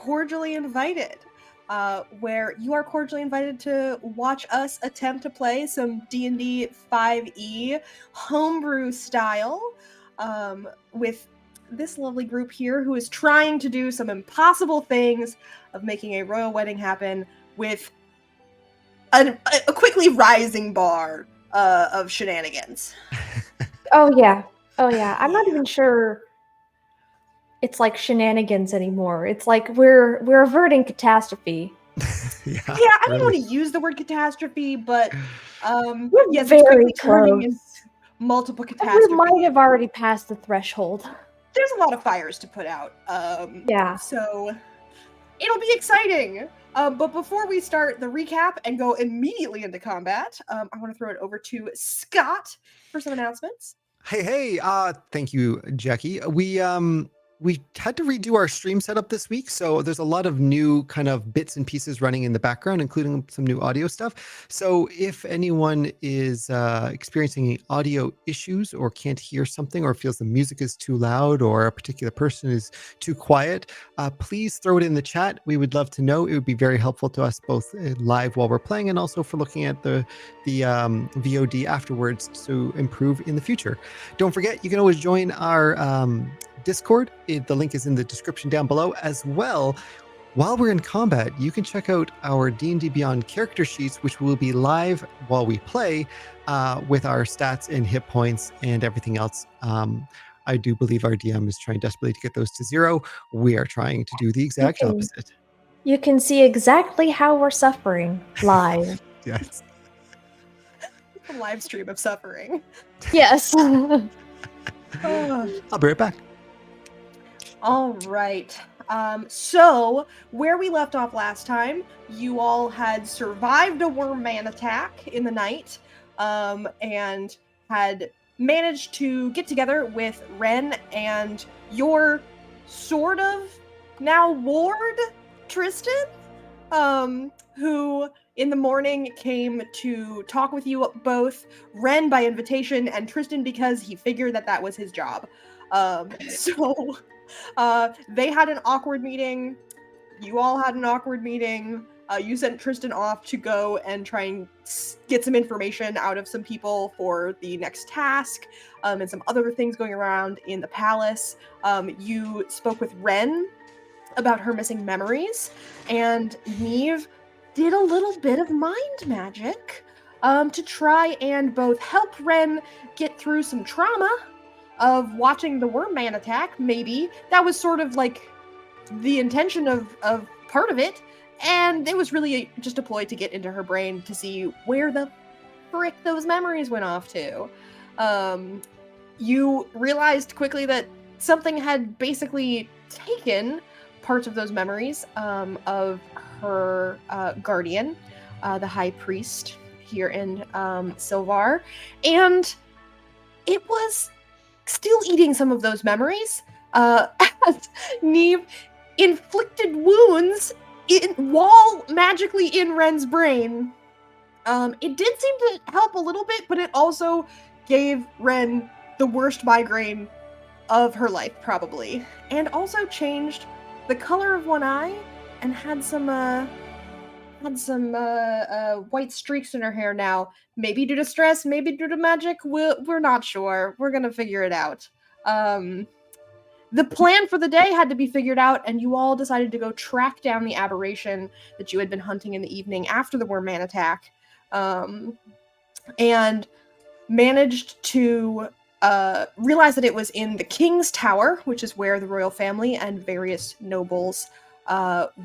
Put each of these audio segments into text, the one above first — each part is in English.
Cordially Invited, where you are cordially invited to watch us attempt to play some D&D 5e homebrew style with this lovely group here who is trying to do some impossible things of making a royal wedding happen with a quickly rising bar of shenanigans. Oh yeah. I'm not even sure it's like shenanigans anymore. It's like we're averting catastrophe. Yeah, I don't want to use the word catastrophe, but yes, very it's quickly turning close. into multiple catastrophes. We might have already passed the threshold. There's a lot of fires to put out. Yeah. So it'll be exciting. But before we start the recap and go immediately into combat, I want to throw it over to Scott for some announcements. Hey, thank you, Jackie. We had to redo our stream setup this week, so there's a lot of new kind of bits and pieces running in the background, including some new audio stuff. So if anyone is experiencing any audio issues or can't hear something or feels the music is too loud or a particular person is too quiet, please throw it in the chat. We would love to know. It would be very helpful to us both live while we're playing and also for looking at the VOD afterwards to improve in the future. Don't forget, you can always join our Discord. The link is in the description down below. As well, while we're in combat, you can check out our D&D Beyond character sheets, which will be live while we play with our stats and hit points and everything else. I do believe our DM is trying desperately to get those to 0. We are trying to do the exact opposite. You can see exactly how we're suffering live. Yes. A live stream of suffering. Yes. I'll be right back. All right. So where we left off last time, you all had survived a worm man attack in the night, and had managed to get together with Ren and your sort of now ward, Tristan, who in the morning came to talk with you both, Ren by invitation and Tristan because he figured that was his job. They had an awkward meeting. You all had an awkward meeting. You sent Tristan off to go and try and get some information out of some people for the next task, and some other things going around in the palace. You spoke with Ren about her missing memories, and Neve did a little bit of mind magic to try and both help Ren get through some trauma of watching the worm man attack. Maybe that was sort of like the intention of part of it, and it was really just a ploy to get into her brain to see where the frick those memories went off to. You realized quickly that something had basically taken parts of those memories of her guardian, the high priest here in Silvar, and it was still eating some of those memories as Neve inflicted wounds while magically in Ren's brain. It did seem to help a little bit, but it also gave Ren the worst migraine of her life, probably, and also changed the color of one eye and had some white streaks in her hair now. Maybe due to stress, maybe due to magic. We're not sure. We're gonna figure it out. The plan for the day had to be figured out, and you all decided to go track down the aberration that you had been hunting in the evening after the worm man attack, and managed to realize that it was in the King's Tower, which is where the royal family and various nobles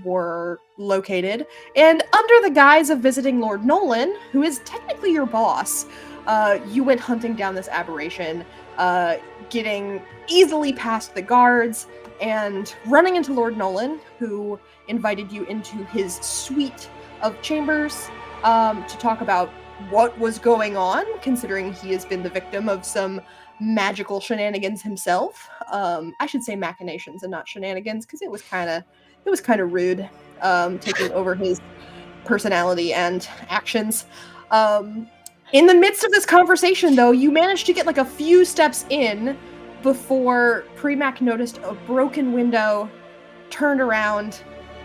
were located. And under the guise of visiting Lord Nolan, who is technically your boss, you went hunting down this aberration, getting easily past the guards and running into Lord Nolan, who invited you into his suite of chambers to talk about what was going on, considering he has been the victim of some magical shenanigans himself. I should say machinations and not shenanigans, because it was kind of rude, taking over his personality and actions. In the midst of this conversation, though, you managed to get like a few steps in before Premac noticed a broken window, turned around,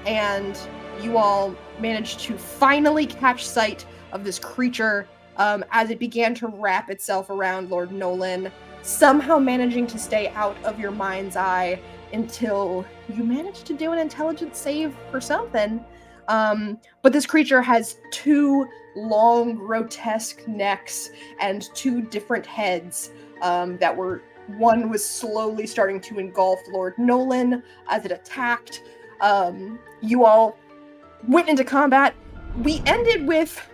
and you all managed to finally catch sight of this creature as it began to wrap itself around Lord Nolan, somehow managing to stay out of your mind's eye until you managed to do an intelligence save for something. But this creature has two long, grotesque necks and two different heads that were... One was slowly starting to engulf Lord Nolan as it attacked. You all went into combat. We ended with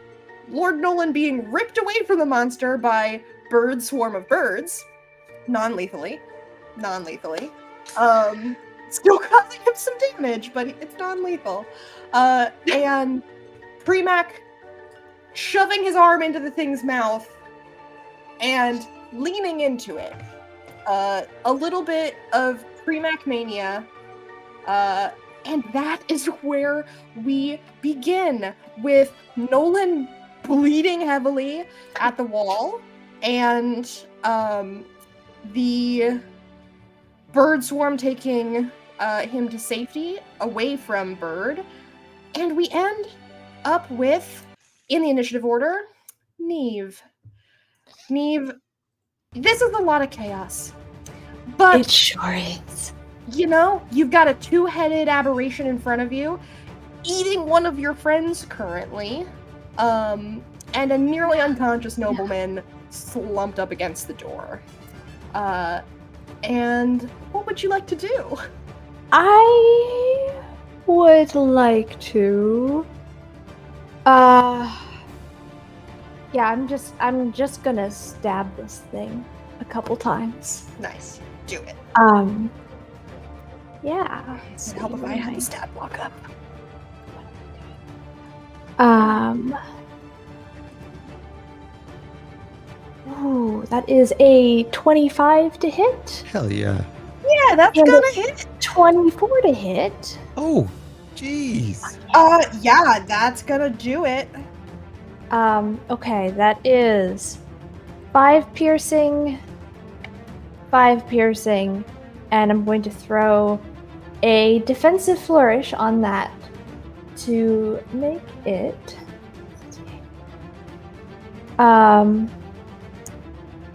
Lord Nolan being ripped away from the monster by Bird Swarm of Birds. Non-lethally. Still causing him some damage, but it's non-lethal. And Premac shoving his arm into the thing's mouth and leaning into it. A little bit of Premac mania. And that is where we begin, with Nolan bleeding heavily at the wall, and the bird swarm taking him to safety away from Bird. And we end up with, in the initiative order, Neve. Neve, this is a lot of chaos. But It sure is. you know, you've got a two-headed aberration in front of you, eating one of your friends currently, and a nearly unconscious nobleman slumped up against the door. And what would you like to do? I would like to. Yeah, I'm just gonna stab this thing a couple times. Nice. Do it. Yeah. It'd help if I had the stat block up. Ooh, that is a 25 to hit. Hell yeah. Yeah, that's And gonna hit. 24 to hit. Oh, jeez. Yeah, that's gonna do it. Okay, that is 5 piercing, and I'm going to throw a defensive flourish on that to make it for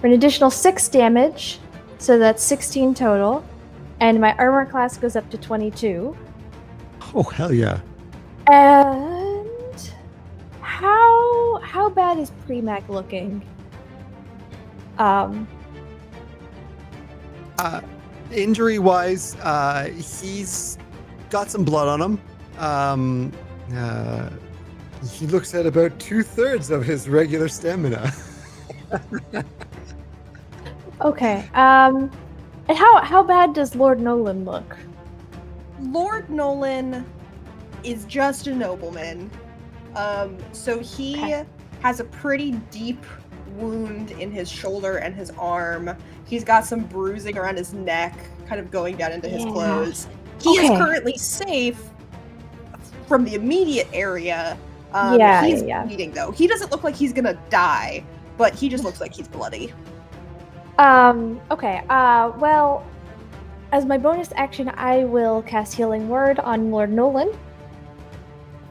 an additional 6 damage, so that's 16 total, and my armor class goes up to 22. Oh, hell yeah. And how bad is Premac looking? Injury-wise, he's got some blood on him. He looks at about 2/3 of his regular stamina. Okay. And how bad does Lord Nolan look? Lord Nolan is just a nobleman. So he Okay. has a pretty deep wound in his shoulder and his arm. He's got some bruising around his neck, kind of going down into his Yeah. clothes. He is Okay. currently safe from the immediate area. Yeah, he's yeah. bleeding though. He doesn't look like he's gonna die, but he just looks like he's bloody. Okay. Well, as my bonus action, I will cast Healing Word on Lord Nolan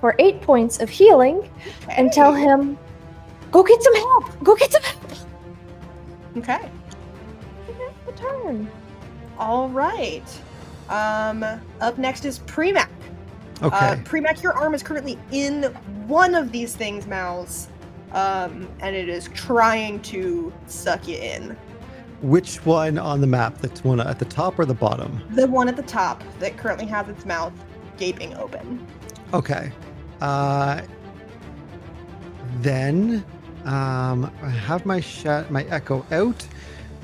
for 8 points of healing and tell Okay. him, go get some help! Go get some help! Okay. The turn. All right. Up next is Premac. Okay. Premac, your arm is currently in one of these things' mouths, and it is trying to suck you in. Which one on the map? The one at the top or the bottom? The one at the top that currently has its mouth gaping open. Okay. Then I have my echo out.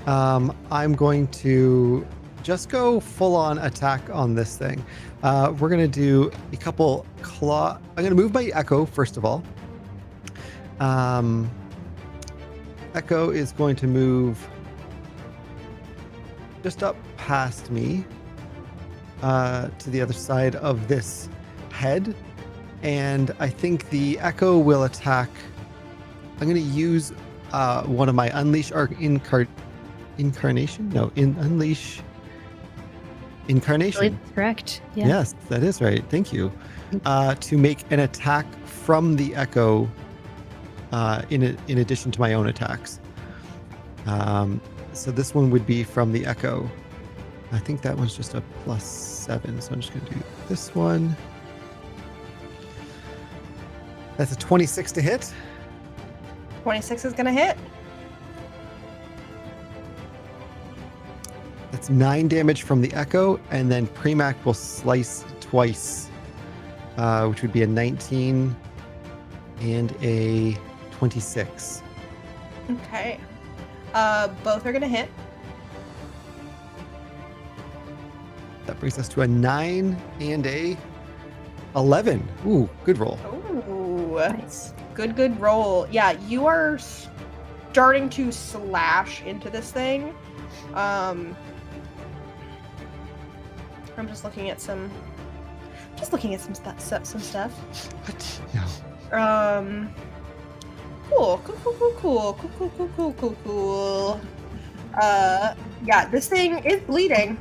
I'm going to just go full-on attack on this thing. We're gonna do a couple claw. I'm gonna move my echo first of all. Echo is going to move just up past me to the other side of this head, and I think the echo will attack. I'm going to use one of my unleash incarnation. No, unleash. incarnation. Correct. Yeah. Yes, that is right. Thank you. To make an attack from the echo in addition to my own attacks. So this one would be from the echo. I think that one's just a +7, so I'm just going to do this one. That's a 26 to hit. 26 is going to hit. That's 9 damage from the echo, and then Premac will slice twice, which would be a 19 and a 26. Okay. Both are going to hit. That brings us to a 9 and a 11. Ooh, good roll. Ooh. Nice. Good roll. Yeah, you are starting to slash into this thing. I'm just looking at some stuff. What? No. Cool. Yeah, this thing is bleeding.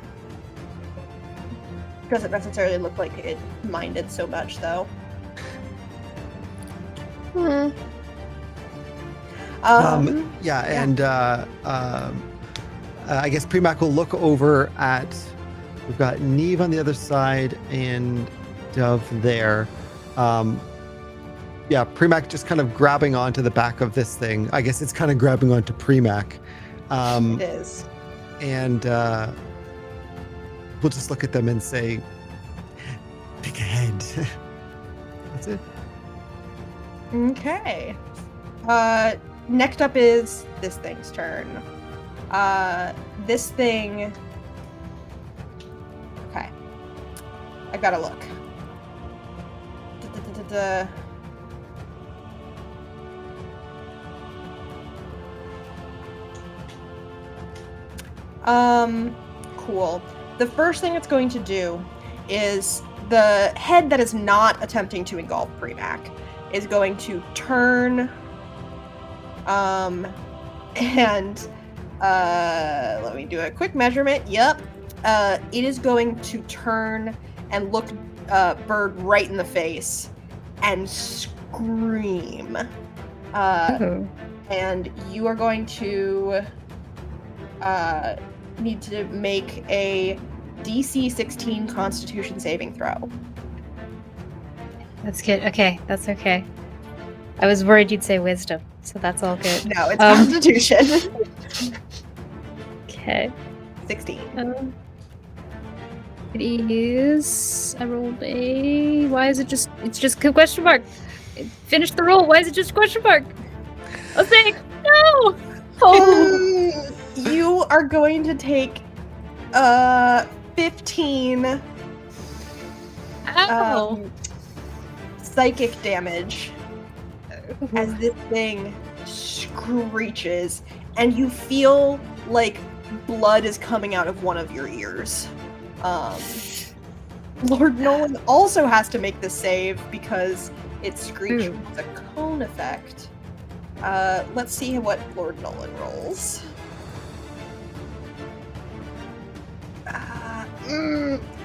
Doesn't necessarily look like it minded so much, though. Yeah, and I guess Premac will look over at. We've got Neve on the other side and Dove there. Yeah, Premac just kind of grabbing onto the back of this thing. I guess it's kind of grabbing onto Premac. It is. And we'll just look at them and say, pick a head. That's it. Okay. Next up is this thing's turn. This thing... Okay. I gotta look. Cool. The first thing it's going to do is the head that is not attempting to engulf Premac is going to turn and let me do a quick measurement. Yep. It is going to turn and look Bird right in the face and scream. And you are going to need to make a DC 16 Constitution saving throw. That's good. Okay, that's okay. I was worried you'd say wisdom, so that's all good. No, it's Constitution. Okay. 16. It is. I rolled a. Why is it just? It's just a question mark. Finish the roll. Why is it just a question mark? A 6. No. Oh. You are going to take 15 psychic damage as this thing screeches, and you feel like blood is coming out of one of your ears. Lord Nolan also has to make the save because it screeched with a cone effect. Let's see what Lord Nolan rolls.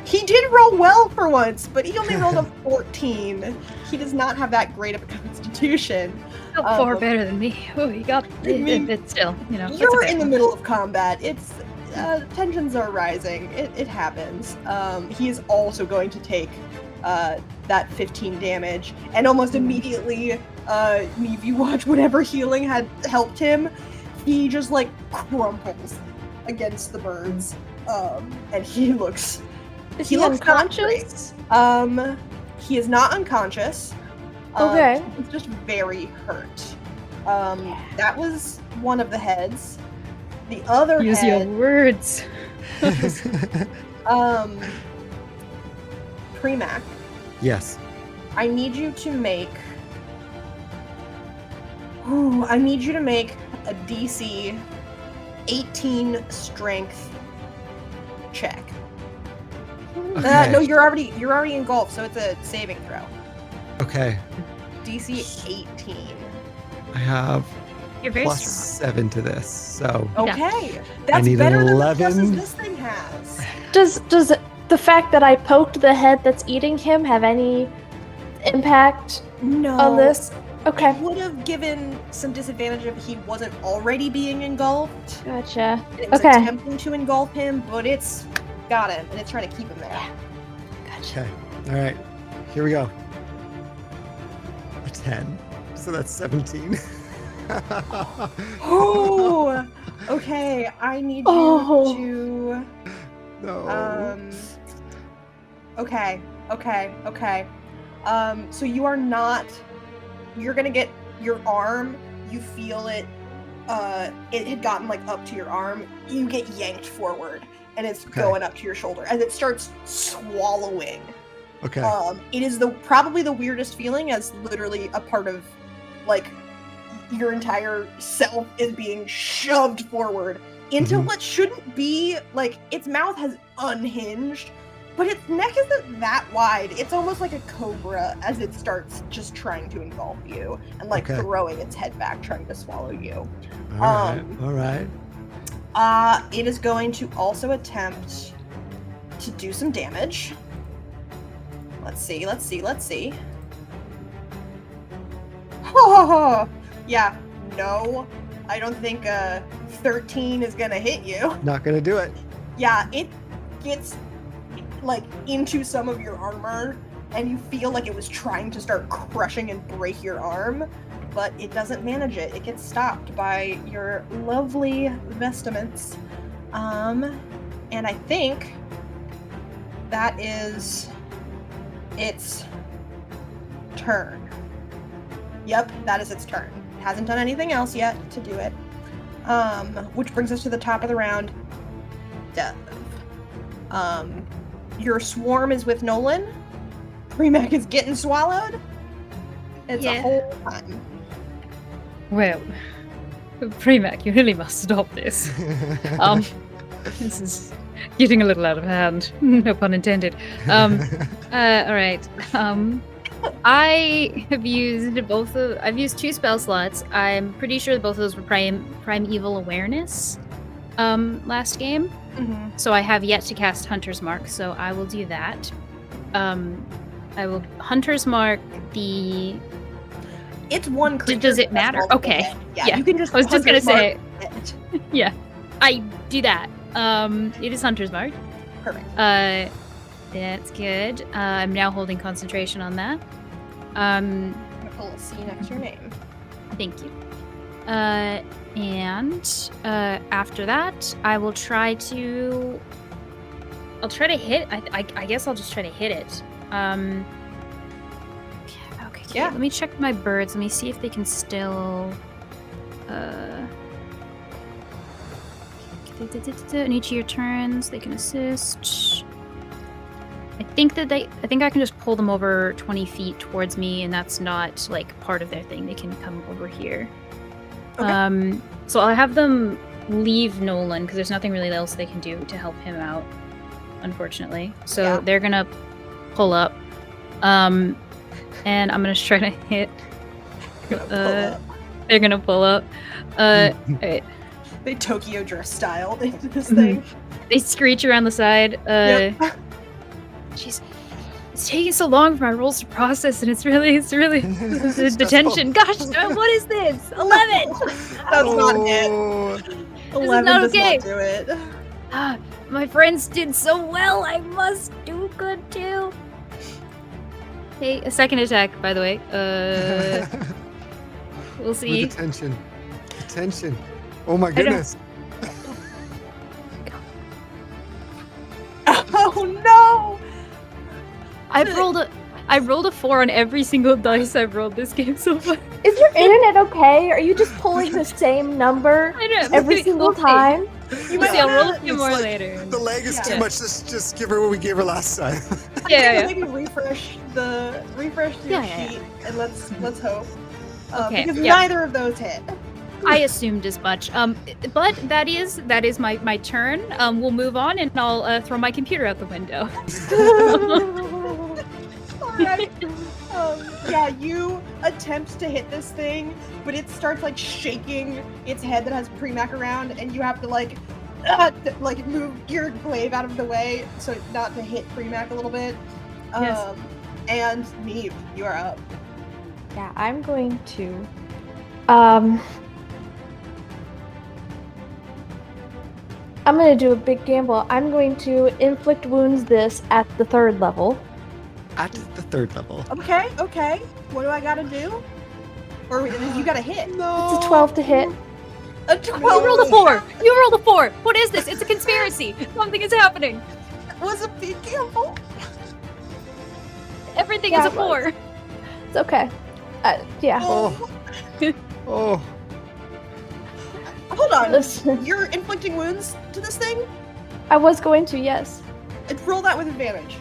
He did roll well for once, but he only rolled a 14. He does not have that great of a constitution. Still 4 better than me. Oh, he got it, but still, you know. You're in the middle of combat. It's tensions are rising. It happens. He is also going to take that 15 damage, and almost immediately, if you watch whatever healing had helped him, he just like crumples against the birds. And he looks. Is he unconscious? He is not unconscious. Okay. He's just very hurt. That was one of the heads. The other Use head. your words. Premac. Yes. I need you to make. I need you to make a DC 18 strength check. Okay. No, you're already engulfed, so it's a saving throw. Okay. DC 18. I have You're very plus strong. 7 to this, so Okay, that's need an better than the 11. pluses this thing has. Does the fact that I poked the head that's eating him have any impact No. on this? Okay. It would have given some disadvantage if he wasn't already being engulfed. Gotcha. It was Okay. attempting to engulf him, but it's got him, and it's trying to keep him there. Gotcha. Okay. All right. Here we go. A 10. So that's 17. Oh! Okay, I need Oh. you No. to... Okay. So you are not... You're gonna get your arm, you feel it, it had gotten, like, up to your arm, you get yanked forward, and it's going up to your shoulder, as it starts swallowing. Okay. It is probably the weirdest feeling, as literally a part of, like, your entire self is being shoved forward into what shouldn't be, like, its mouth has unhinged, but its neck isn't that wide. It's almost like a cobra as it starts just trying to engulf you and, like, throwing its head back, trying to swallow you. All right. It is going to also attempt to do some damage. Let's see. Oh, yeah, no. I don't think 13 is gonna hit you. Not gonna do it. Yeah, it gets, like, into some of your armor, and you feel like it was trying to start crushing and break your arm, but it doesn't manage it. It gets stopped by your lovely vestments. And I think that is its turn. Yep, that is its turn. It hasn't done anything else yet to do it. Which brings us to the top of the round. Dove. Your swarm is with Nolan. Premac is getting swallowed. It's a whole time. Well, Premac, you really must stop this. This is getting a little out of hand. No pun intended. All right. I have used I've used 2 spell slots. I'm pretty sure that both of those were primeval awareness. Last game. Mm-hmm. So I have yet to cast Hunter's Mark, so I will do that. I will Hunter's Mark the... It's one creature. Does it matter? Okay. Yeah, you can just... I was just going to say... it. Yeah, I do that. It is Hunter's Mark. Perfect. That's good. I'm now holding concentration on that. I'm going to pull a C next to your name. Thank you. And after that, I will try to... I'll try to hit... I guess I'll just try to hit it. Okay, yeah. Let me check my birds. Let me see if they can still... in each of your turns, they can assist. I think I can just pull them over 20 feet towards me, and that's not, like, part of their thing. They can come over here. Okay. So I'll have them leave Nolan, because there's nothing really else they can do to help him out, unfortunately. So they're gonna pull up. And I'm gonna try to hit. They're gonna pull up. Alright. They Tokyo Drift style into this thing. They screech around the side. Jeez. It's taking so long for my rolls to process, and it's really the tension. Gosh, what is this? 11! That's not it. 11 not does okay. not do it. My friends did so well, I must do good too. Hey, a second attack, by the way. We'll see. With attention. Oh my goodness. Oh no! I rolled a 4 on every single dice I've rolled this game so far. Is your internet okay? Are you just pulling the same number I know, every single time? You We'll see, I'll roll a few It's more like later. The lag is Yeah. too much. Just give her what we gave her last time. Yeah. Maybe refresh your sheet and let's hope. Okay, Because yeah. neither of those hit. I assumed as much. But that is my turn. We'll move on, and I'll throw my computer out the window. Alright. Yeah, you attempt to hit this thing, but it starts, like, shaking its head that has Premac around, and you have to, like, like move your glaive out of the way so not to hit Premac a little bit. Yes. And Neve, you are up. Yeah, I'm going to I'm going to do a big gamble. I'm going to inflict wounds this at the 3rd level. At the 3rd level. Okay. What do I gotta do? Or you gotta hit. No. It's a 12 to hit. A 12. You rolled a 4. You rolled a 4. What is this? It's a conspiracy. Something is happening. Was a big gamble. Everything Yeah, is a 4. It's okay. Yeah. Oh. Oh. Hold on. Listen, You're inflicting wounds to this thing? I was going to, yes. Roll that with advantage.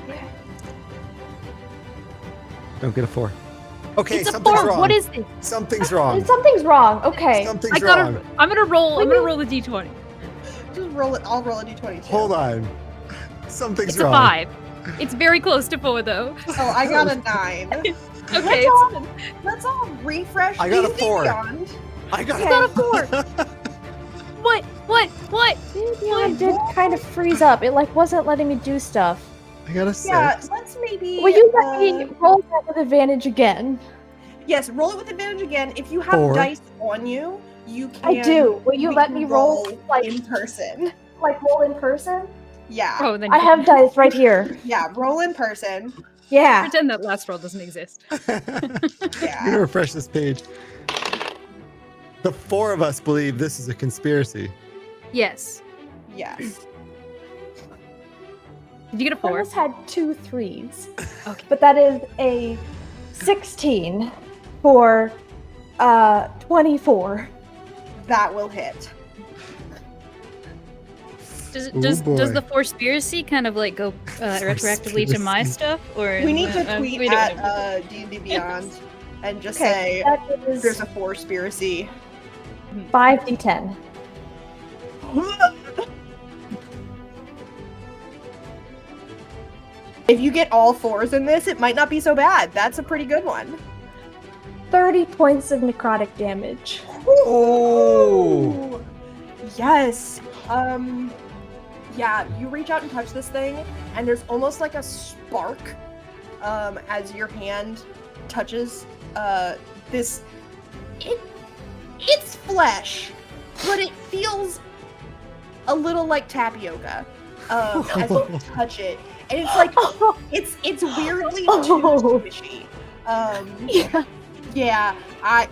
Okay. Don't get a 4. Okay, It's a something's 4. wrong. What is this? Something's wrong. Something's wrong. Okay. Something's I wrong. gotta. I'm gonna roll. I'm gonna roll the d20. Just roll it. I'll roll a d20 too. Hold on. Something's It's a wrong. 5. It's very close to 4 though. Oh, I got a 9. Okay. Let's all refresh. I got a D&D 4. Beyond. I got You got a 4. What? I did kind of freeze up. It like wasn't letting me do stuff. I got a 6. Yeah, let's maybe. Will you let me roll that with advantage again? Yes, roll it with advantage again. If you have 4. dice on you, you can. I do. Will you we let can me roll like in person? roll in person? Yeah. Oh, then I you have dice right here. Yeah, roll in person. Yeah. pretend that last roll doesn't exist. I'm Yeah. gonna refresh this page. The 4 of us believe this is a conspiracy. Yes. Yes. Did you get a I 4? almost had 2 3s. Okay. But that is a 16 for 24. That will hit. Does boy. the Forspiracy kind of like go retroactively to my Forspiracy. stuff, or We need to tweet we don't at know. D&D Beyond and just Okay, say that is there's a Forspiracy. 5d10. If you get all 4s in this, it might not be so bad. That's a pretty good one. 30 points of necrotic damage. Oh. Yes. Yeah, you reach out and touch this thing, and there's almost like a spark as your hand touches this. It's flesh, but it feels a little like tapioca as you touch it, and it's like it's weirdly too squishy. Yeah, I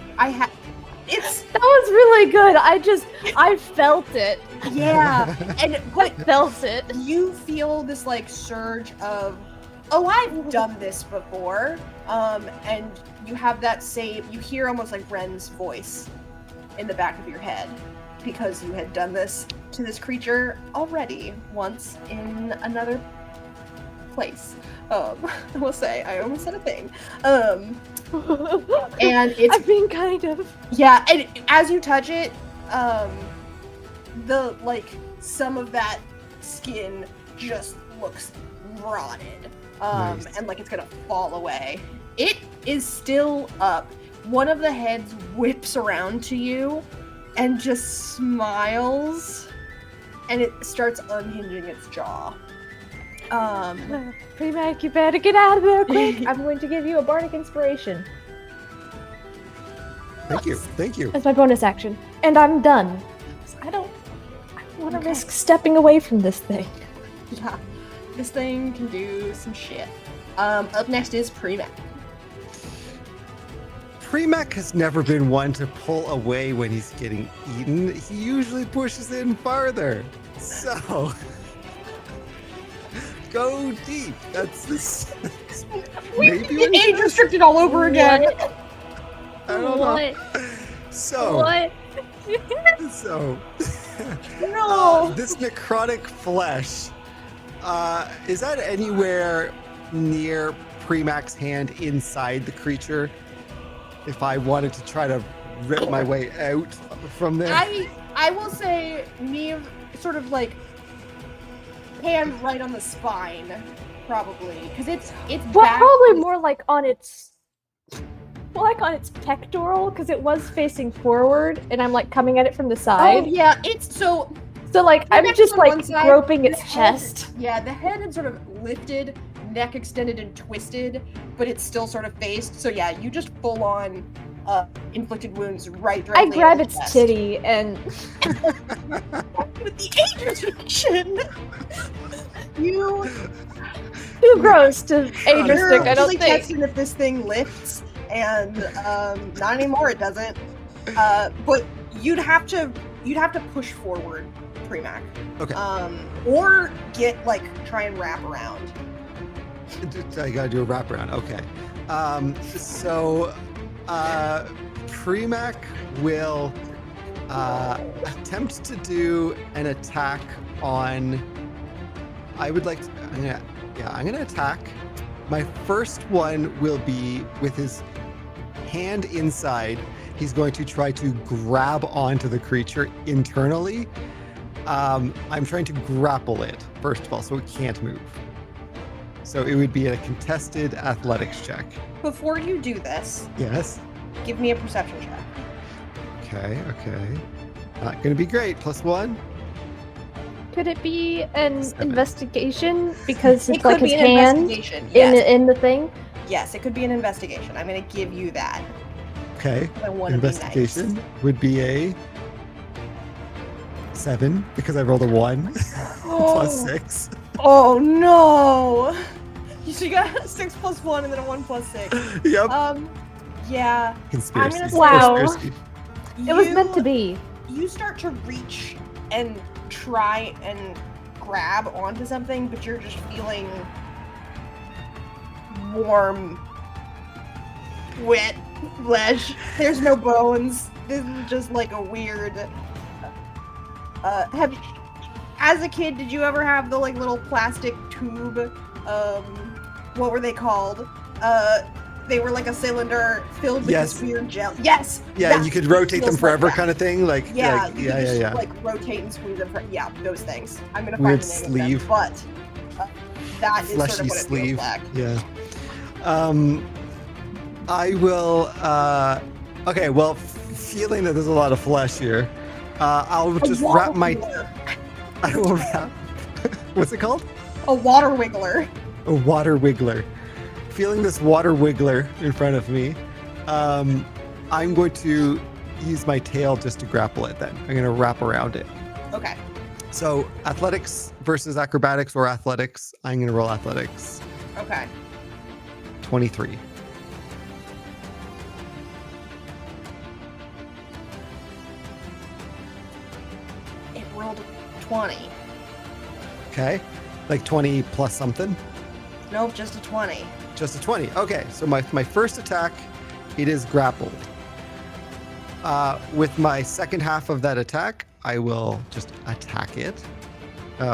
it's that was really good. I felt it. yeah, and I but felt it. you feel this like surge of, oh, I've done this before, and you have that same, you hear almost like Ren's voice in the back of your head because you had done this to this creature already once in another place. I will say, I almost said a thing. And it's I mean, kind of. yeah, and as you touch it, the like some of that skin just looks rotted, Nice. and like it's gonna fall away. It is still up. One of the heads whips around to you and just smiles, and it starts unhinging its jaw. Premac, you better get out of there quick. I'm going to give you a bardic inspiration Thank you. as my bonus action, and I'm done. I don't want to risk stepping away from this thing. Yeah, this thing can do some shit. Up next is Premac. Premac has never been one to pull away when he's getting eaten. He usually pushes in farther. So, go deep. That's this. Maybe what Age restricted all over again. I don't know. So, What? so No. this necrotic flesh, is that anywhere near Premac's hand inside the creature? If I wanted to try to rip my way out from there. I will say Neve sort of like hand right on the spine, probably, because it's Well, back. probably more like on its Well, like on its pectoral, because it was facing forward, and I'm like coming at it from the Oh side. yeah, it's so So like I'm neck just on like one side, groping its the head- chest. Yeah, the head is sort of lifted, neck extended and twisted, but it's still sort of faced. So yeah, you just full on inflicted wounds right I directly. grab in the its chest. titty and With the age restriction. You too gross to age You're restrict. I don't really think. testing if this thing lifts, and not anymore. It doesn't. But you'd have to push forward, Premac. Okay. Or try and wrap around. I gotta do a wraparound. Okay. So Premac will attempt to do an attack on. I'm gonna attack. My first one will be with his hand inside. He's going to try to grab onto the creature internally. I'm trying to grapple it, first of all, so it can't move. So it would be a contested athletics check. Before you do this, Yes. give me a perception check. Okay. Not gonna be great. +1. Could it be an 7. investigation because It it's like could his be an hand investigation. Yes. in the thing? Yes, it could be an investigation. I'm going to give you that. Okay. I want to be Investigation nice. would be a 7 because I rolled a 1 +6. Oh no! So you got 6 + 1 and then a 1 + 6. Yep. Yeah. Conspiracy. I'm gonna say- Wow. Conspiracy. It was meant to be. You start to reach and try and grab onto something, but you're just feeling warm, wet flesh. There's no bones. This is just like a weird. As a kid, did you ever have the little plastic tube? What were they called? They were like a cylinder filled with Yes. this weird gel. Yes. Yeah, that you could rotate them feels forever, like that. kind of thing. Like Yeah, like, you could just, yeah. rotate and squeeze them. Yeah, those things. I'm gonna Weird find the name sleeve. of them, but that is sort Fleshy of what it sleeve. feels like. Yeah. I will. Okay. Well, feeling that there's a lot of flesh here, I'll just wrap my. I will wrap. What's it called? A water wiggler. A water wiggler. Feeling this water wiggler in front of me, I'm going to use my tail just to grapple it then. I'm going to wrap around it. Okay. So athletics versus acrobatics or athletics. I'm going to roll athletics. Okay. 23. It rolled a 20. Okay. Like 20 plus something. Nope, just a 20. Just a 20. Okay, so my first attack, it is grappled. With my second half of that attack, I will just attack it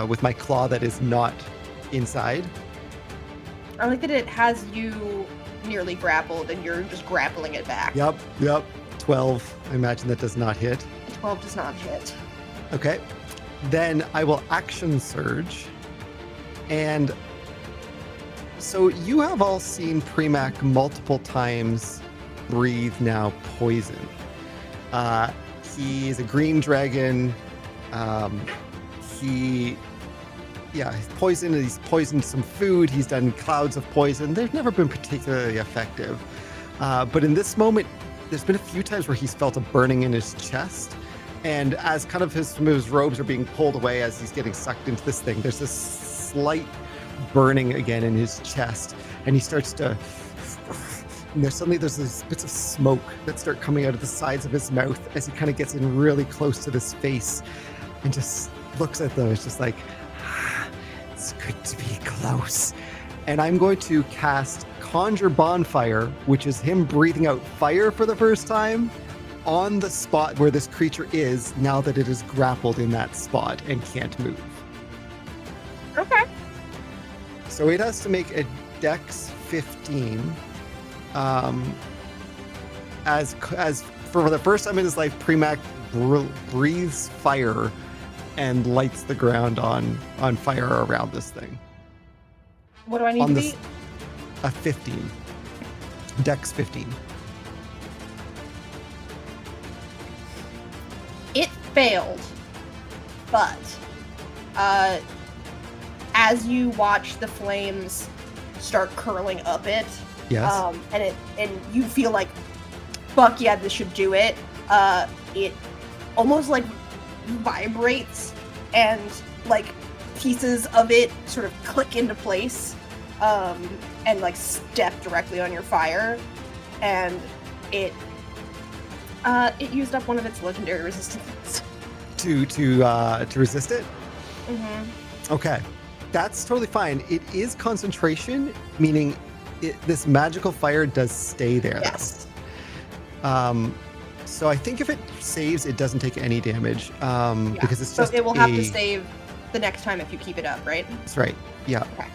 with my claw that is not inside. I like that it has you nearly grappled and you're just grappling it back. Yep. 12. I imagine that does not hit. 12 does not hit. Okay. Then I will action surge. And so you have all seen Premac multiple times breathe now poison. He's a green dragon. He's poisoned. He's poisoned some food. He's done clouds of poison. They've never been particularly effective. But in this moment, there's been a few times where he's felt a burning in his chest. And as kind of some of his robes are being pulled away as he's getting sucked into this thing, there's this slight burning again in his chest. And he starts to... And there's these bits of smoke that start coming out of the sides of his mouth as he kind of gets in really close to this face and just looks at them. It's just like, it's good to be close. And I'm going to cast Conjure Bonfire, which is him breathing out fire for the first time on the spot where this creature is now that it is grappled in that spot and can't move. Okay. So it has to make a Dex 15. As for the first time in his life, Premac breathes fire and lights the ground on fire around this thing. What do I need On to this- be? A 15. Dex 15. It failed, but as you watch the flames start curling up it, Yes. and you feel like, fuck yeah, this should do it. It almost like vibrates, and like pieces of it sort of click into place, and like step directly on your fire, and it used up one of its legendary resistance. To resist it? Mm-hmm. Okay. That's totally fine. It is concentration, meaning this magical fire does stay there. Yes. So I think if it saves, it doesn't take any damage. Because it's just so it will have to save the next time if you keep it up, right? That's right. Yeah. Okay.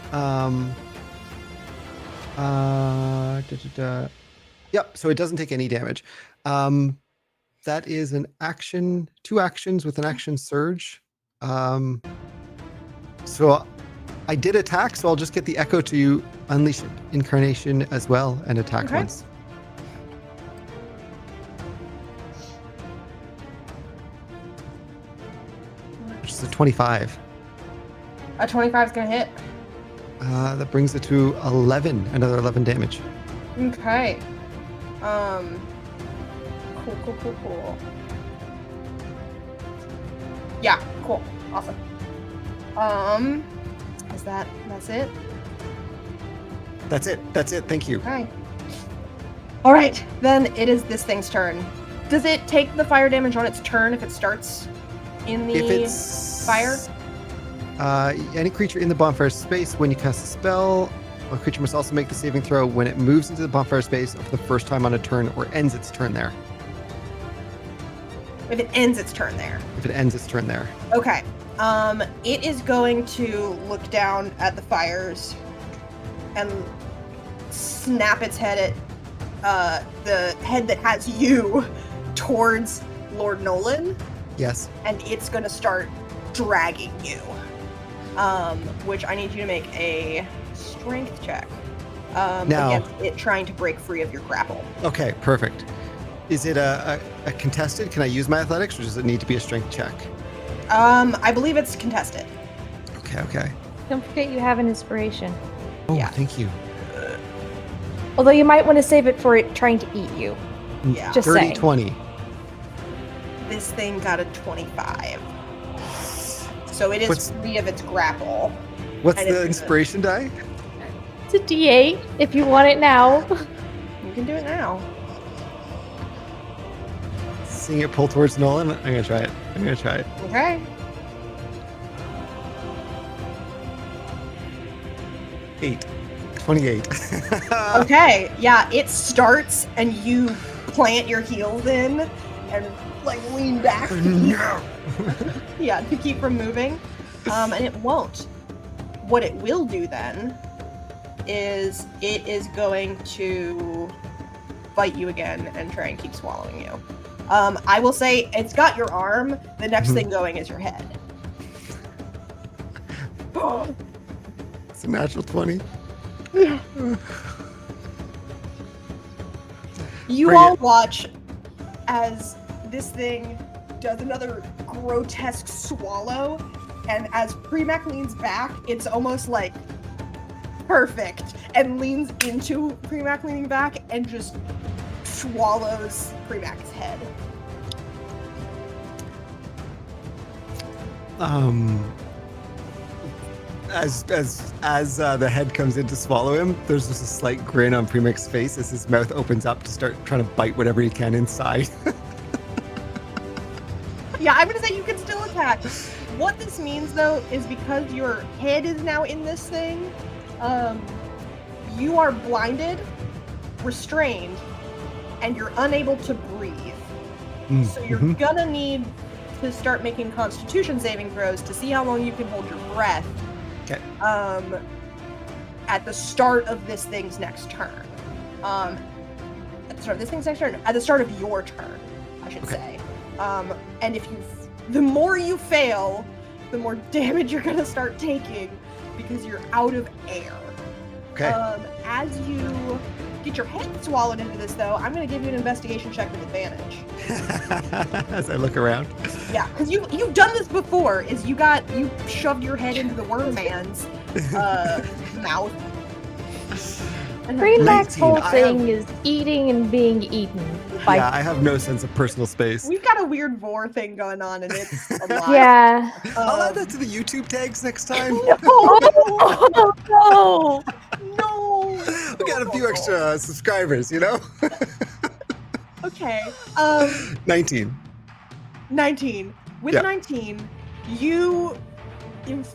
Yep. So it doesn't take any damage. That is an action, 2 actions with an action surge. So I did attack, so I'll just get the echo to unleash incarnation as well and attack once. Which is a 25. A 25 is gonna hit. That brings it to 11, another 11 damage. Okay. Cool. Yeah, cool. Awesome. That's it? That's it. Thank you. Okay. Alright, then it is this thing's turn. Does it take the fire damage on its turn if it starts in the If it's fire? Any creature in the bonfire space, when you cast a spell, a creature must also make the saving throw when it moves into the bonfire space for the first time on a turn or ends its turn there. If it ends its turn there. If it ends its turn there. Okay. It is going to look down at the fires and snap its head at the head that has you towards Lord Nolan. Yes. And it's going to start dragging you. Which I need you to make a strength check. Now, against it trying to break free of your grapple. Okay, perfect. Is it a contested? Can I use my athletics, or does it need to be a strength check? I believe it's contested. Okay. Don't forget you have an inspiration. Oh, Yeah. thank you. Although you might want to save it for it trying to eat you. Yeah. Just Dirty saying. 20. This thing got a 25. So it is What's- free of its grapple. What's And the it's inspiration die? It's a D8 if you want it now. You can do it now. Seeing it pull towards Nolan, I'm gonna try it. Okay. 28. Okay. Yeah, it starts and you plant your heels in and like lean back. No. Yeah, to keep from moving. And it won't. What it will do then is it is going to bite you again and try and keep swallowing you. I will say it's got your arm. The next thing going is your head. It's a natural 20. You Bring all it. watch as this thing does another grotesque swallow, and as Premac leans back, it's almost like perfect, and leans into Premac leaning back and just swallows Premac's head. As the head comes in to swallow him, there's just a slight grin on Premic's face as his mouth opens up to start trying to bite whatever he can inside. Yeah, I'm gonna say you can still attack. What this means, though, is because your head is now in this thing, you are blinded, restrained, and you're unable to breathe. So you're gonna need to start making Constitution saving throws to see how long you can hold your breath. Okay. At the start of this thing's next turn. At the start of this thing's next turn? At the start of your turn, I should say. And if the more you fail, the more damage you're gonna start taking because you're out of air. Okay. As you get your head swallowed into this, though, I'm going to give you an investigation check with advantage. As I look around. Yeah, because you've done this before. Is you shoved your head into the worm man's mouth. Premac's 19. whole thing is eating and being eaten. By... Yeah, I have no sense of personal space. We've got a weird vor thing going on, and it's a lot. Yeah. I'll add that to the YouTube tags next time. No! No! We got a few extra subscribers, you know? Okay. 19. 19. With Yeah. 19, you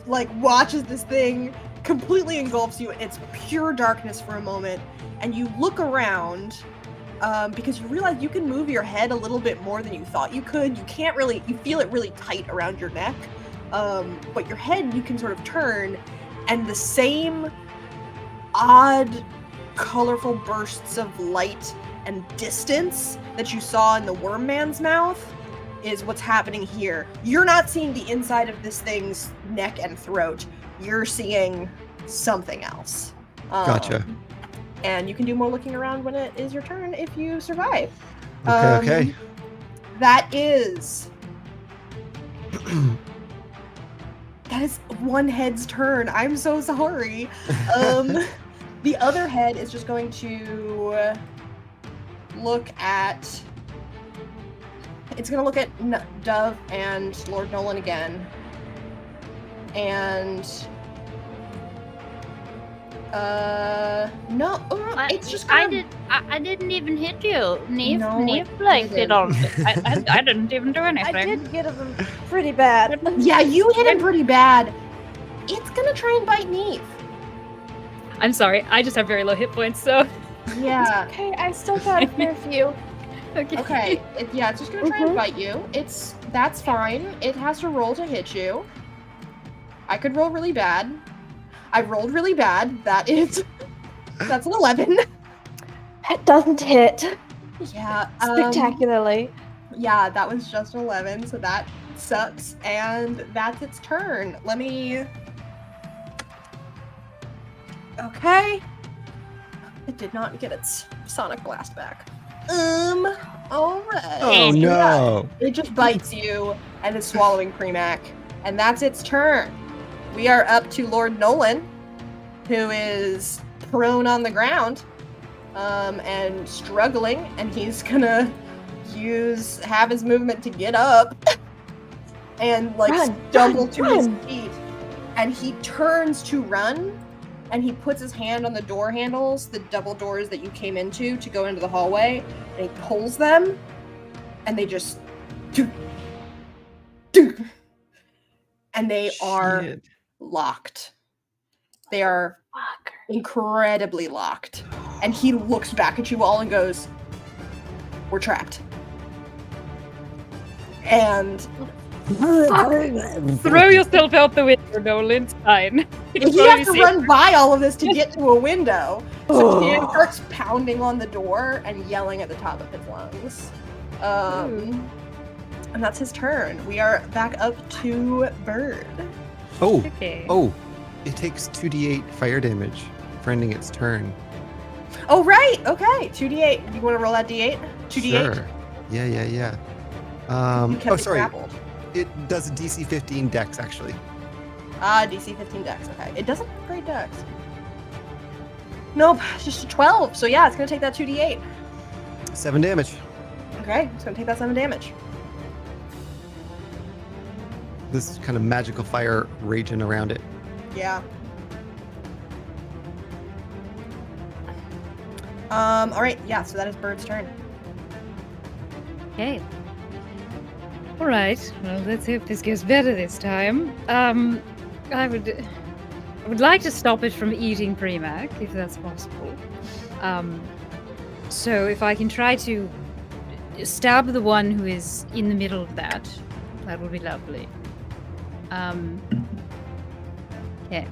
like watch as this thing completely engulfs you. It's pure darkness for a moment, and you look around because you realize you can move your head a little bit more than you thought you could. You can't really, you feel it really tight around your neck, but your head you can sort of turn, and the same odd, colorful bursts of light and distance that you saw in the worm man's mouth is what's happening here. You're not seeing the inside of this thing's neck and throat. You're seeing something else. Gotcha. And you can do more looking around when it is your turn if you survive. Okay. That is one head's turn. I'm so sorry. The other head is just going to look at... It's going to look at Dove and Lord Nolan again. And... no, it's just gonna... I didn't even hit you. Neve, No, Neve it like didn't. did all. I didn't even do anything. I did get him pretty bad. Yeah, you hit him pretty bad. It's gonna try and bite Neve. I'm sorry. I just have very low hit points, so Yeah. Okay, I still got a fair few. okay. Okay. It's just gonna try and bite you. That's fine. It has to roll to hit you. I could roll really bad. I rolled really bad. That's an 11. It doesn't hit Yeah. spectacularly. Yeah, that was just 11, so that sucks. And that's its turn. Let me... Okay. It did not get its Sonic Blast back. Alright. Oh no. It just bites you and is swallowing Premac. And that's its turn. We are up to Lord Nolan, who is prone on the ground, and struggling, and he's gonna have his movement to get up and stumble to his feet. And he turns to run, and he puts his hand on the door handles, the double doors that you came into to go into the hallway, and he pulls them, and they just and they are Shit. locked. They are incredibly locked. And he looks back at you all and goes, "We're trapped." And Throw yourself out the window, Nolan. It's fine. It's he has to probably run by all of this to get to a window. So he starts pounding on the door and yelling at the top of his lungs. And that's his turn. We are back up to Bird. Oh. Okay. Oh. It takes 2d8 fire damage for ending its turn. Oh, right. Okay. 2d8. You want to roll that d8? 2d8? Sure. Yeah. You Oh, kept it sorry. grappled. It does a DC 15 dex, actually. DC 15 dex. Okay. It doesn't have great dex. Nope. It's just a 12. So yeah, it's going to take that 2d8. 7 damage. Okay. It's going to take that 7 damage. This kind of magical fire raging around it. Yeah. All right. Yeah. So that is Bird's turn. Okay. All right. Well, let's hope this goes better this time. I would like to stop it from eating Premac, if that's possible. So if I can try to stab the one who is in the middle of that would be lovely. Okay.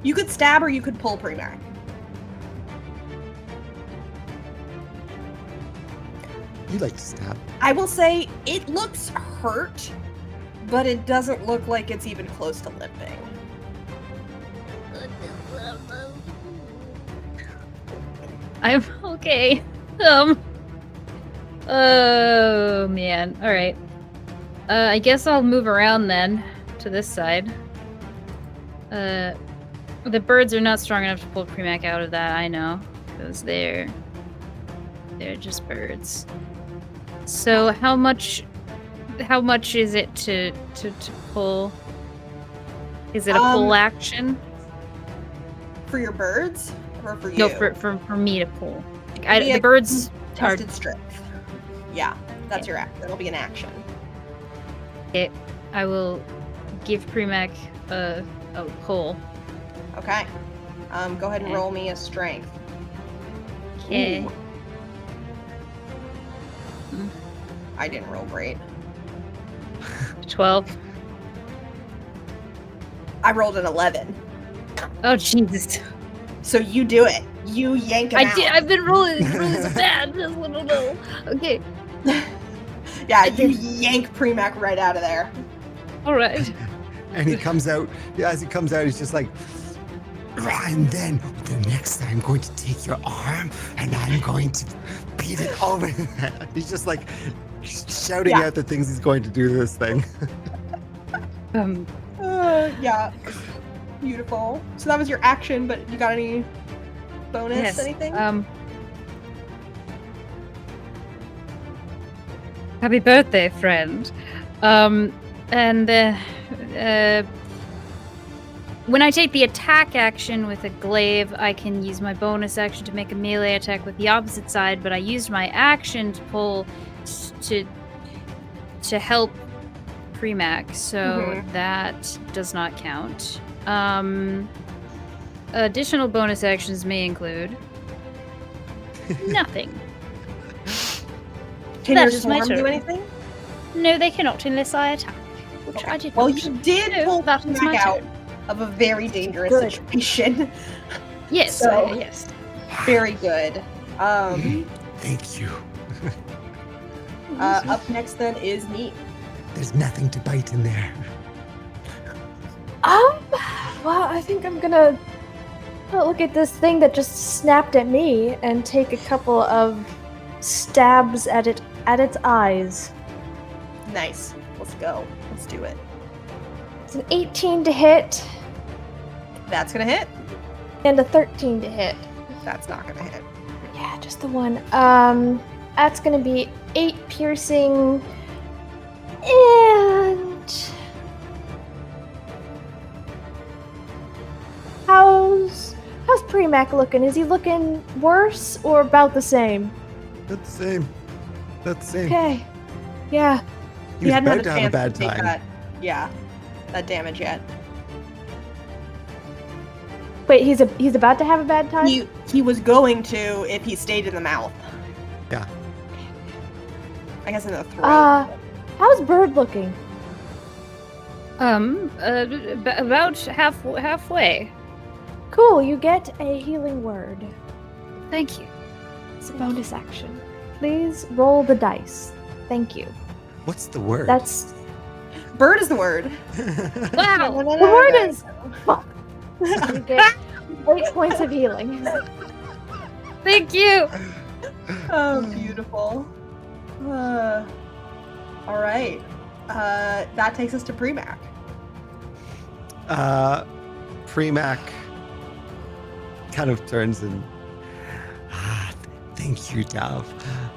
You could stab or you could pull Premac. You like to stab. I will say it looks hurt, but it doesn't look like it's even close to limping. I'm okay. Oh man. All right. I guess I'll move around then to this side. The birds are not strong enough to pull Premac out of that. I know, because they're just birds. So how much is it to pull? Is it a full action? For your birds or for you? No, for me to pull. Like, the birds are tested strength. Yeah, that's your act. That'll be an action. Okay, I will give Premac a pull. Okay. Go ahead and roll me a strength. Okay. I didn't roll great. 12. I rolled an 11. Oh Jesus! So you do it. You yank him out. I've been rolling so bad. Just want to know. Okay. Yeah, you yank Premac right out of there. All right. And he comes out. As he comes out, he's just like, and then the next time I'm going to take your arm and I'm going to beat it over. He's just like shouting out the things he's going to do to this thing. Yeah. Beautiful. So that was your action, but you got any bonus, anything? Happy birthday, friend. And when I take the attack action with a glaive, I can use my bonus action to make a melee attack with the opposite side, but I used my action to pull to help Premac, so that does not count. Additional bonus actions may include nothing. Can your swarm do anything? No, they cannot unless I attack, which I did. Well, you did pull that was my out turn. of a very dangerous situation. Yes, So- yes. Very good. Thank you. Up next then is Neat. There's nothing to bite in there. Well, I think I'm gonna look at this thing that just snapped at me and take a couple of stabs at its eyes. Nice. Let's go. Let's do it. It's an 18 to hit That's gonna hit. and a 13 to hit. That's not gonna hit. Yeah, just the one. That's gonna be 8 piercing and how's Premac looking? Is he looking worse or about the same? That's the same. That's the same. Okay. Yeah. He was hadn't about had to a have a chance bad to take time. that damage yet. Wait, he's about to have a bad time? He was going to if he stayed in the mouth. Yeah. I guess in the throat. How's Bird looking? About halfway. Cool, you get a healing word. Thank you. It's a bonus action. Please roll the dice. Thank you. What's the word? That's Bird is the word. Wow. the word is fuck. You get 8 points of healing. Thank you. Oh, beautiful. All right. That takes us to Premac. Premac kind of turns and thank you, Dove.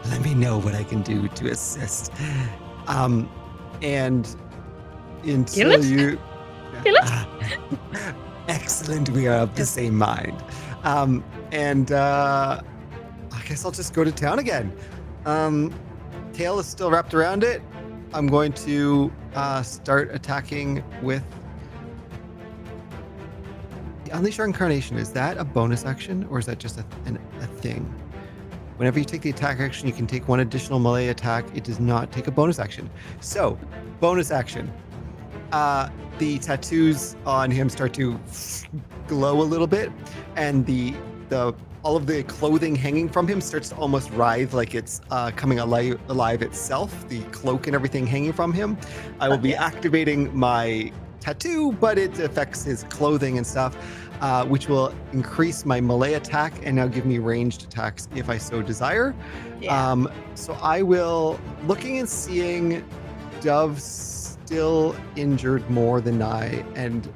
Let me know what I can do to assist. And until Kill it? you Kill it? Excellent, we are of the same mind. And I guess I'll just go to town again. Tail is still wrapped around it. I'm going to start attacking with Unleash Our Incarnation. Is that a bonus action or is that just a thing? Whenever you take the attack action, you can take one additional melee attack. It does not take a bonus action. So, bonus action. The tattoos on him start to glow a little bit, and the all of the clothing hanging from him starts to almost writhe like it's coming alive itself. The cloak and everything hanging from him. I will be activating my tattoo, but it affects his clothing and stuff, which will increase my melee attack and now give me ranged attacks if I so desire. Yeah. So I will, looking and seeing Dove still injured more than I, and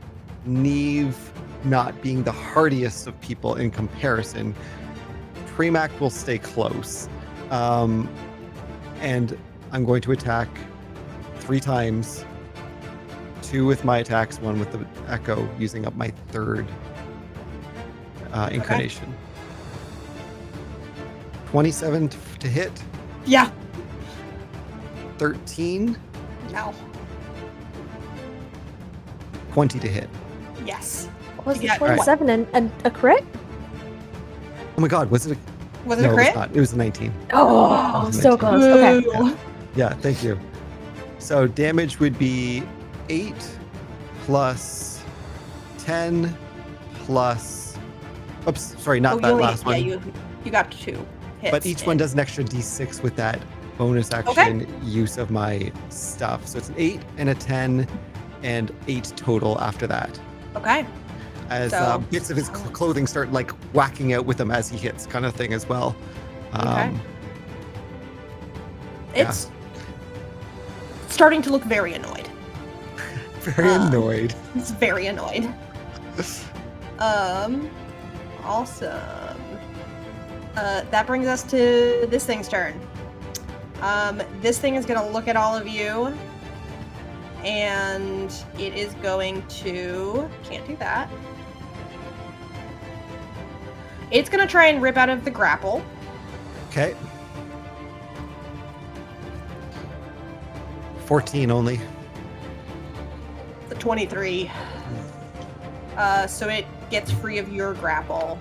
Neve not being the hardiest of people in comparison, Premac will stay close. And I'm going to attack 3 times, 2 with my attacks, 1 with the echo, using up my 3rd incarnation. 27 to hit, Yeah. 13, No. 20 to hit. Yes. Was Yeah, it 27 and a crit? Oh my god, was it Was it no, a it was crit? not. It was a 19. Oh, so 19. close. Okay. Ooh. Yeah, thank you. So damage would be 8 plus 10 plus. Oops, sorry, not Oh, that last one. Yeah, you got 2 hits. But each one does an extra d6 with that bonus action use of my stuff. So it's an 8 and a 10 and 8 total after that. Okay. As So- bits of his clothing start like whacking out with him as he hits, kind of thing as well. Okay. It's starting to look very annoyed. Very annoyed. It's very annoyed. Awesome. That brings us to this thing's turn. This thing is gonna look at all of you, and it is going to, can't do that. It's gonna try and rip out of the grapple. Okay. 14 only. The 23. So it gets free of your grapple.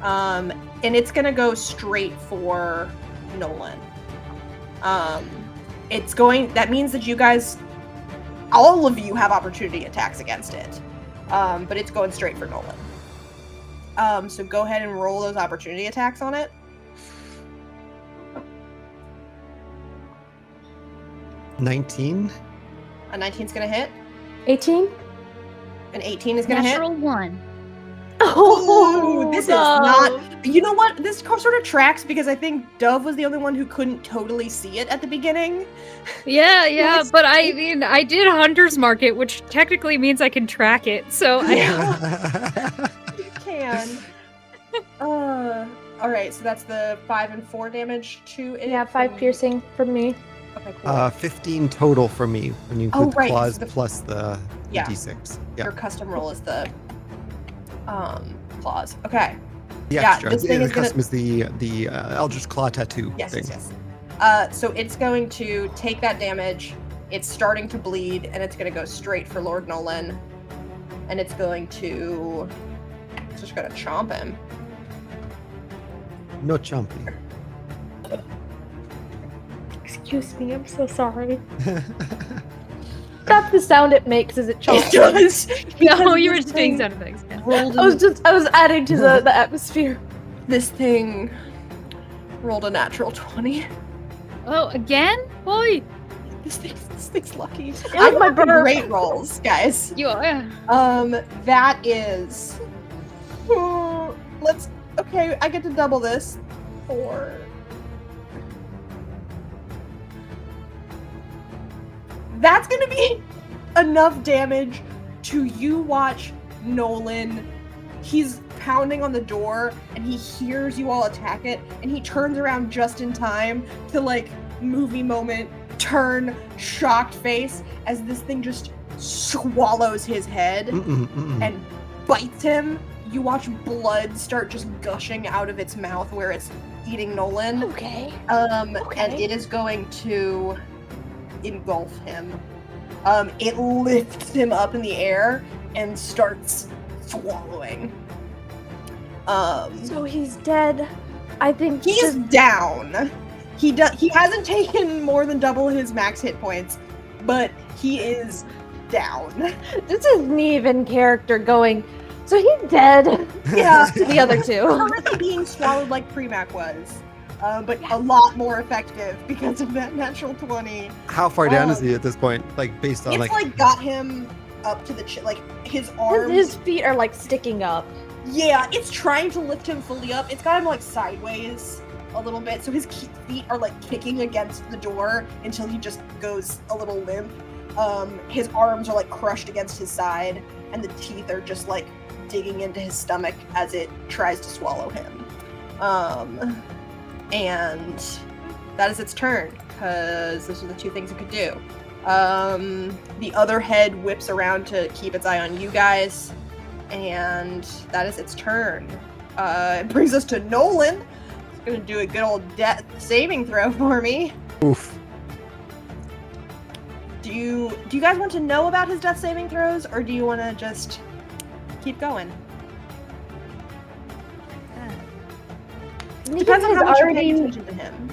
And it's gonna go straight for Nolan. That means that you guys, all of you have opportunity attacks against it. But it's going straight for Nolan. So go ahead and roll those opportunity attacks on it. 19. A 19's gonna hit. 18? An 18 is gonna Natural hit. 1. Oh, this is no. not. You know what? This sort of tracks because I think Dove was the only one who couldn't totally see it at the beginning. Yeah, Yes. but I mean, I did Hunter's Market, which technically means I can track it. So You can. All right. So that's the 5 and 4 damage to it. Yeah, 5 piercing from me. Okay, cool. 15 total for me when you include right, the claws the- plus the Yeah. d6. Yeah, Your custom roll is the claws. Okay. the yeah, extra. this thing the is gonna- custom is the Eldritch Claw tattoo Yes, thing. yes. So it's going to take that damage. It's starting to bleed, and it's going to go straight for Lord Nolan. And it's going to. It's just going to chomp him. No chomping. Excuse me, I'm so sorry. That's the sound it makes as it It chomps. does. no, you were This just doing thing sound effects. Yeah. rolled I was adding to the atmosphere. This thing rolled a natural 20. Oh, again? Boy, This thing's lucky. was I my have the burp. great rolls, guys. you are. That is. Okay, I get to double this. 4. That's gonna be enough damage to you watch Nolan. He's pounding on the door and he hears you all attack it, and he turns around just in time to, like, movie moment, turn shocked face as this thing just swallows his head and bites him. You watch blood start just gushing out of its mouth where it's eating Nolan. Okay. And Okay. it is going to engulf him. It lifts him up in the air and starts swallowing. So he's dead. I think He's down. He hasn't taken more than double his max hit points, but he is down. this is Neve in character going, so he's dead. Yeah. To the other two. Currently being swallowed like Premac was. But a lot more effective because of that natural 20. How far down is he at this point? Like based on It's like like got him up to the like his arms. His feet are like sticking up. Yeah, it's trying to lift him fully up. It's got him like sideways a little bit, so his feet are like kicking against the door until he just goes a little limp. His arms are like crushed against his side, and the teeth are just like digging into his stomach as it tries to swallow him. And that is its turn, because those are the two things it could do. The other head whips around to keep its eye on you guys, and that is its turn. It brings us to Nolan. He's gonna do a good old death saving throw for me. Oof. Do you guys want to know about his death saving throws, or do you want to just keep going? Depends on how much you're paying attention to him.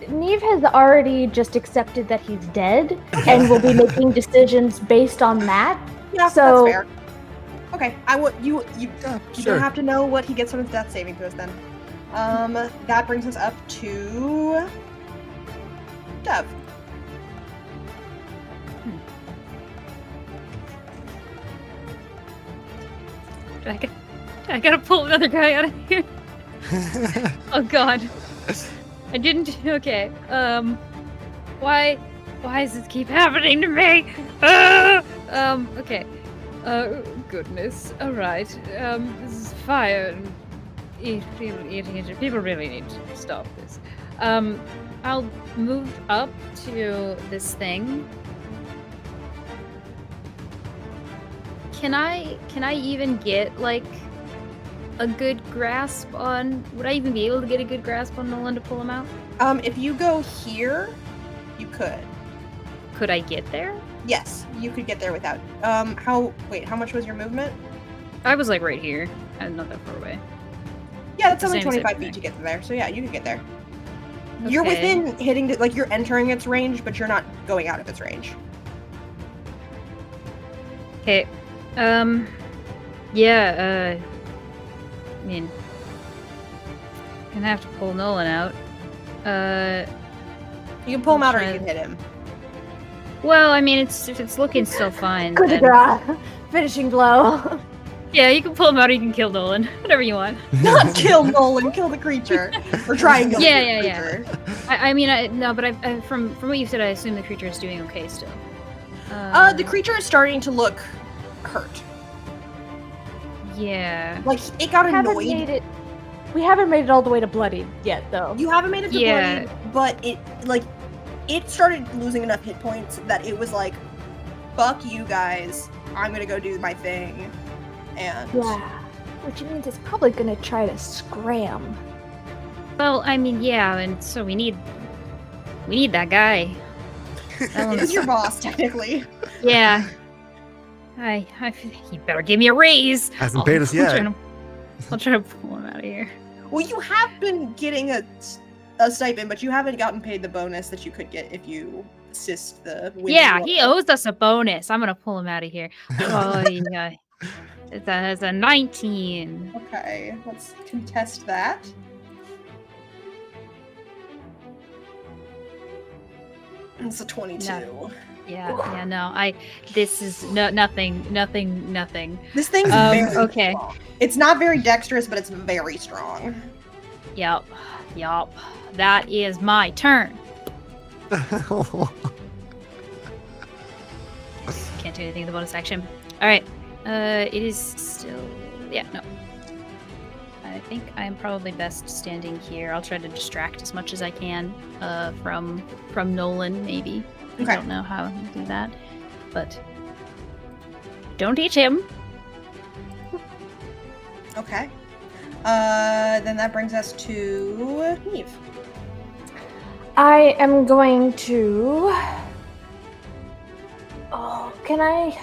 Neve has already just accepted that he's dead and will be making decisions based on that. Yeah, so that's fair. Okay, you Sure. don't have to know what he gets from his death saving throws then. That brings us up to Dev. I gotta pull another guy out of here. Oh god. I didn't. Okay. Why does this keep happening to me? Okay. Goodness. All right. This is fire and eating it. People really need to stop this. I'll move up to this thing. Can I even get like a good grasp on? Would I even be able to get a good grasp on Nolan to pull him out? If you go here, you could. Could I get there? Yes, you could get there without. How much was your movement? I was like right here. I'm not that far away. Yeah, that's The only same as 25 feet to get there. So yeah, you could get there. You're Okay. within hitting, like you're entering its range, but you're not going out of its range. Okay. Yeah, I mean, gonna have to pull Nolan out. You can pull him out or you Try- can hit him. Well, I mean, if it's looking still fine. coup de then- grace. Finishing blow. Yeah, you can pull him out or you can kill Nolan. Whatever you want. Not kill Nolan, kill the creature. Or try and kill Yeah, the yeah, yeah. creature. I mean, no, but I from what you said, I assume the creature is doing okay still. The creature is starting to look hurt. Yeah. Like, it got annoyed. We haven't made it all the way to bloodied yet, though. You haven't made it to Yeah. bloodied, but it started losing enough hit points that it was like, fuck you guys, I'm gonna go do my thing. And Yeah. Which means it's probably gonna try to scram. Well, I mean, yeah, and so we need that guy. he's your boss, technically. Yeah. He better give me a raise. Hasn't paid us yet. I'll try to pull him out of here. Well, you have been getting a stipend, but you haven't gotten paid the bonus that you could get if you assist the winning Yeah, roll. he owes us a bonus. I'm gonna pull him out of here. Oh, yeah. It's a 19. Okay, let's contest that. It's a 22. No. Yeah, no. This is nothing. This thing's very okay. strong. It's not very dexterous, but it's very strong. Yup. That is my turn. Can't do anything in the bonus action. All right. It is still. Yeah, no. I think I'm probably best standing here. I'll try to distract as much as I can from Nolan, maybe. Okay. I don't know how to do that, but don't teach him. Okay. Then that brings us to Neve. I am going to. Oh, can I?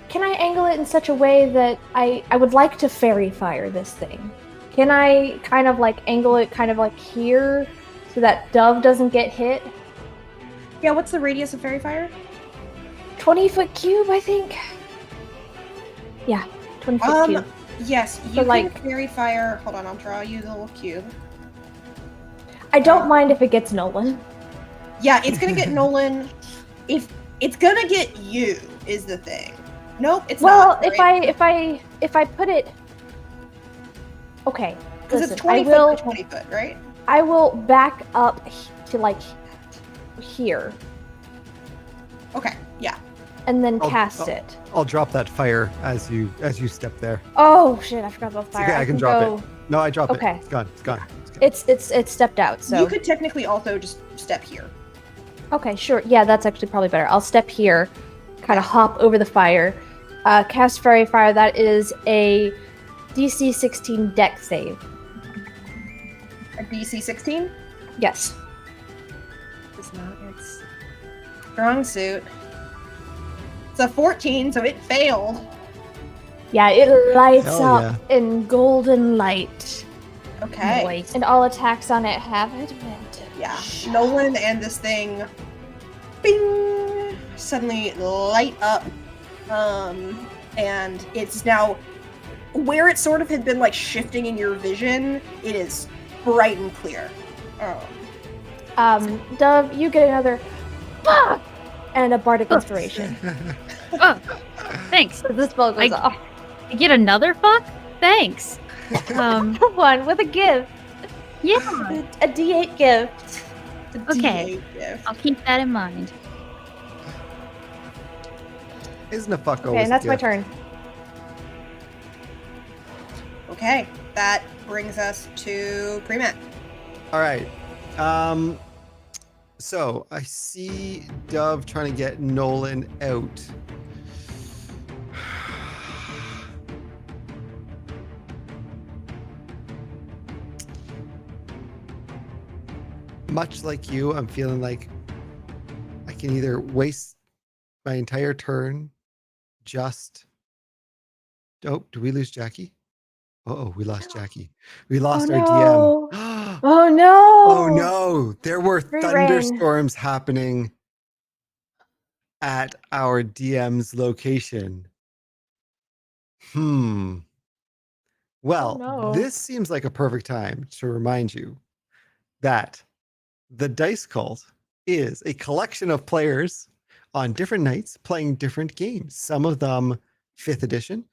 Can I angle it in such a way that I would like to fairy fire this thing? Can I kind of like angle it kind of like here so that Dove doesn't get hit? Yeah, what's the radius of fairy fire? 20-foot cube, I think. Yeah, 20-foot cube. Yes, you So, can like- fairy fire. Hold on, I'll draw you the little cube. I don't mind if it gets Nolan. Yeah, it's gonna get Nolan. If it's gonna get you, is the thing. Nope, it's not. Well, if I put it, okay, because it's listen, 20 foot to 20 foot, right? I will back up to like here, Okay, yeah. and then cast it. I'll drop that fire as you step there. Oh shit! I forgot about It's fire. okay, I can drop it. No, I drop Okay. it. It's gone. It's gone. It's stepped out. So You could technically also just step here. okay, sure. Yeah, that's actually probably better. I'll step here, kind of hop over the fire, cast fairy fire. That is a DC 16 deck save. A DC 16? Yes. It's not its strong suit. It's a 14, so it failed. Yeah, it lights Hell up in golden light. Okay. Nice. And all attacks on it have advantage. Yeah. Nolan and this thing bing suddenly light up. And it's now where it sort of had been like shifting in your vision, it is bright and clear. Dove, you get another fuck and a bardic inspiration. Oh, thanks. So this spell goes off. You get another fuck? Thanks. One with a gift. Yeah. A D8 gift. Okay. D8 gift. I'll keep that in mind. Isn't a fuck Okay, always and that's a my gift? turn. Okay, that brings us to Premat. All right. So I see Dove trying to get Nolan out. Much like you, I'm feeling like I can either waste my entire turn just. Oh, do we lose Jackie? Oh, we lost Jackie. We lost our no. DM. Oh no! Oh no, there were Free reign. thunderstorms happening at our DM's location. Well, no. this seems like a perfect time to remind you that the Dice Cult is a collection of players on different nights playing different games. Some of them 5th edition.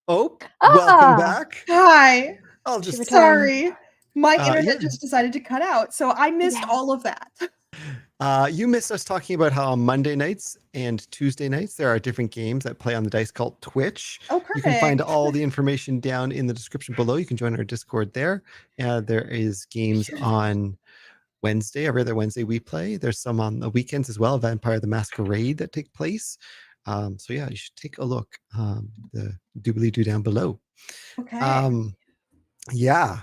Welcome back. Hi. I'll just Sorry. My internet yeah. just decided to cut out, so I missed all of that. You missed us talking about how on Monday nights and Tuesday nights there are different games that play on the Dice Cult Twitch. Oh, perfect. You can find all the information down in the description below. You can join our Discord there. There is games on Wednesday, every other Wednesday we play. There's some on the weekends as well, Vampire the Masquerade that take place. So yeah, you should take a look. The doobly-doo down below. Okay. Yeah.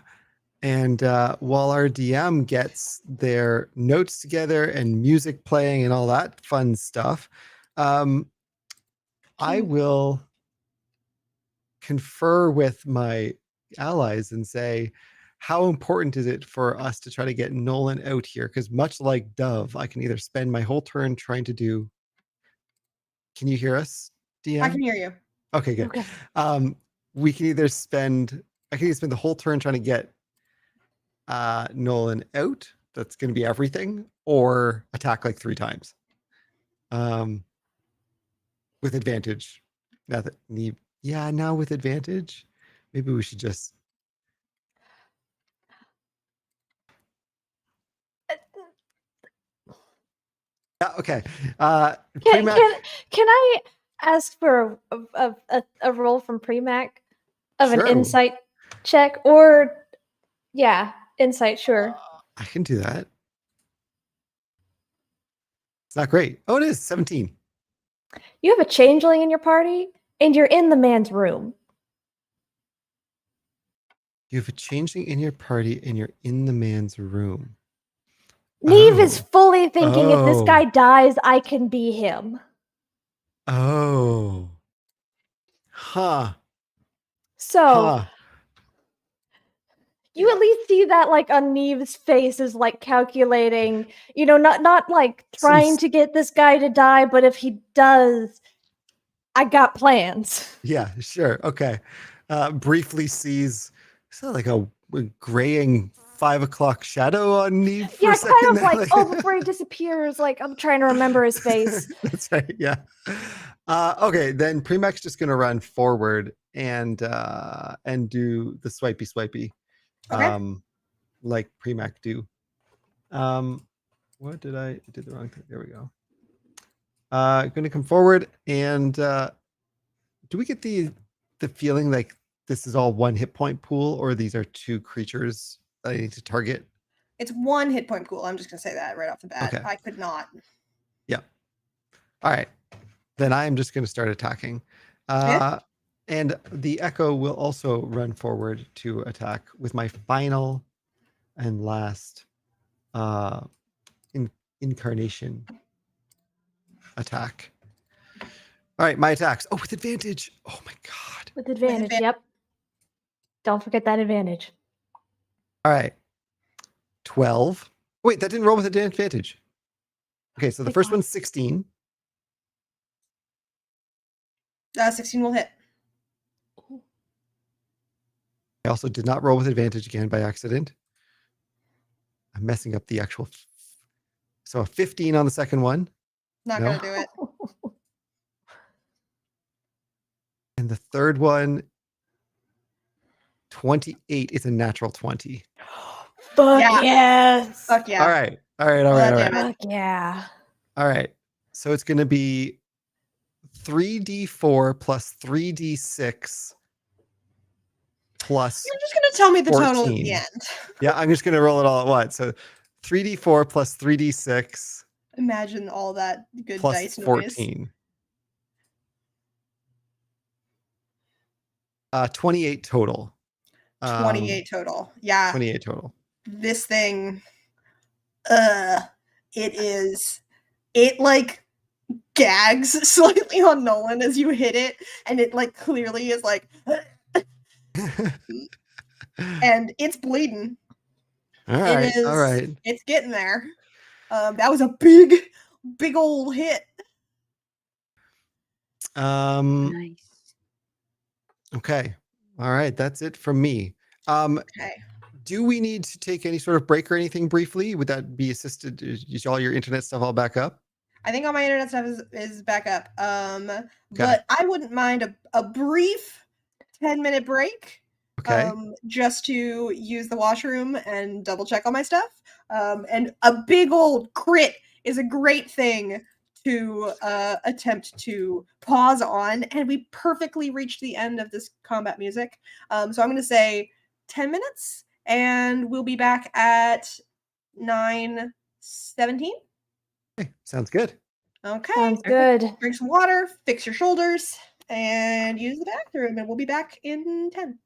And while our DM gets their notes together and music playing and all that fun stuff, I will confer with my allies and say, how important is it for us to try to get Nolan out here? Because much like Dove, I can either spend my whole turn trying to do. Can you hear us, DM? I can hear you. Okay, good. Okay. We can either spend. I can either spend the whole turn trying to get Nolan out. That's going to be everything, or attack like 3 times. With advantage. Now with advantage. Maybe we should just. Yeah, okay. Can I ask for a roll from Premac of Sure. an insight check? Or, yeah, insight, sure. I can do that. It's not great. Oh, it is 17. You have a changeling in your party, and you're in the man's room. You have a changeling in your party, and you're in the man's room. Neve is fully thinking if this Oh. guy dies, I can be him. Oh. Huh. So you at least see that like on Neve's face is like calculating, not like trying to get this guy to die, but if he does, I got plans. Yeah, sure. Okay. Briefly sees like a graying 5 o'clock shadow on Neve for Yeah, a second? kind of there? like, oh, before he disappears, like I'm trying to remember his face. That's right. Yeah. Okay, then Premack's just gonna run forward and do the swipey. Okay. Like Premack do. What did I did the wrong thing? There we go. Gonna come forward and do we get the feeling like this is all one hit point pool, or these are two creatures that I need to target? It's 1 hit point pool. I'm just gonna say that right off the bat. Okay. I could not. Yeah. All right. Then I am just going to start attacking. Yeah. And the Echo will also run forward to attack with my final and last incarnation attack. All right, my attacks. Oh, with advantage. Oh my God. With advantage, yep. Don't forget that advantage. All right. 12. Wait, that didn't roll with advantage. Okay, so the first one's 16. 16 will hit. I also did not roll with advantage again by accident. I'm messing up the actual. So a 15 on the second one. Not No. gonna do it. And the third one, 28. It's a natural 20. Fuck Yeah. yes. Fuck yeah. All right. Damn it. Fuck yeah. All right. So it's going to be 3d4 plus 3d6 plus. You're just gonna tell me the total at 14. the end. Yeah, I'm just going to roll it all at once. So 3d4 plus 3d6 Imagine all that good plus dice noise. 14. 28 total. 28 total. Yeah. 28 total. This thing, it like gags slightly on Nolan as you hit it, and it like clearly is like, and it's bleeding. All right. It is. All right. It's getting there. That was a big old hit. Nice. Okay. All right. That's it from me. Okay. Do we need to take any sort of break or anything briefly? Would that be assisted? Is all your internet stuff all back up? I think all my internet stuff is back up. But I wouldn't mind a brief 10-minute break. Okay. Just to use the washroom and double check all my stuff. And a big old crit is a great thing to attempt to pause on, and we perfectly reached the end of this combat music. So I'm going to say 10 minutes, and we'll be back at 9:17. Okay. Sounds good. Okay. Sounds good. Drink some water, fix your shoulders, and use the bathroom, and we'll be back in 10.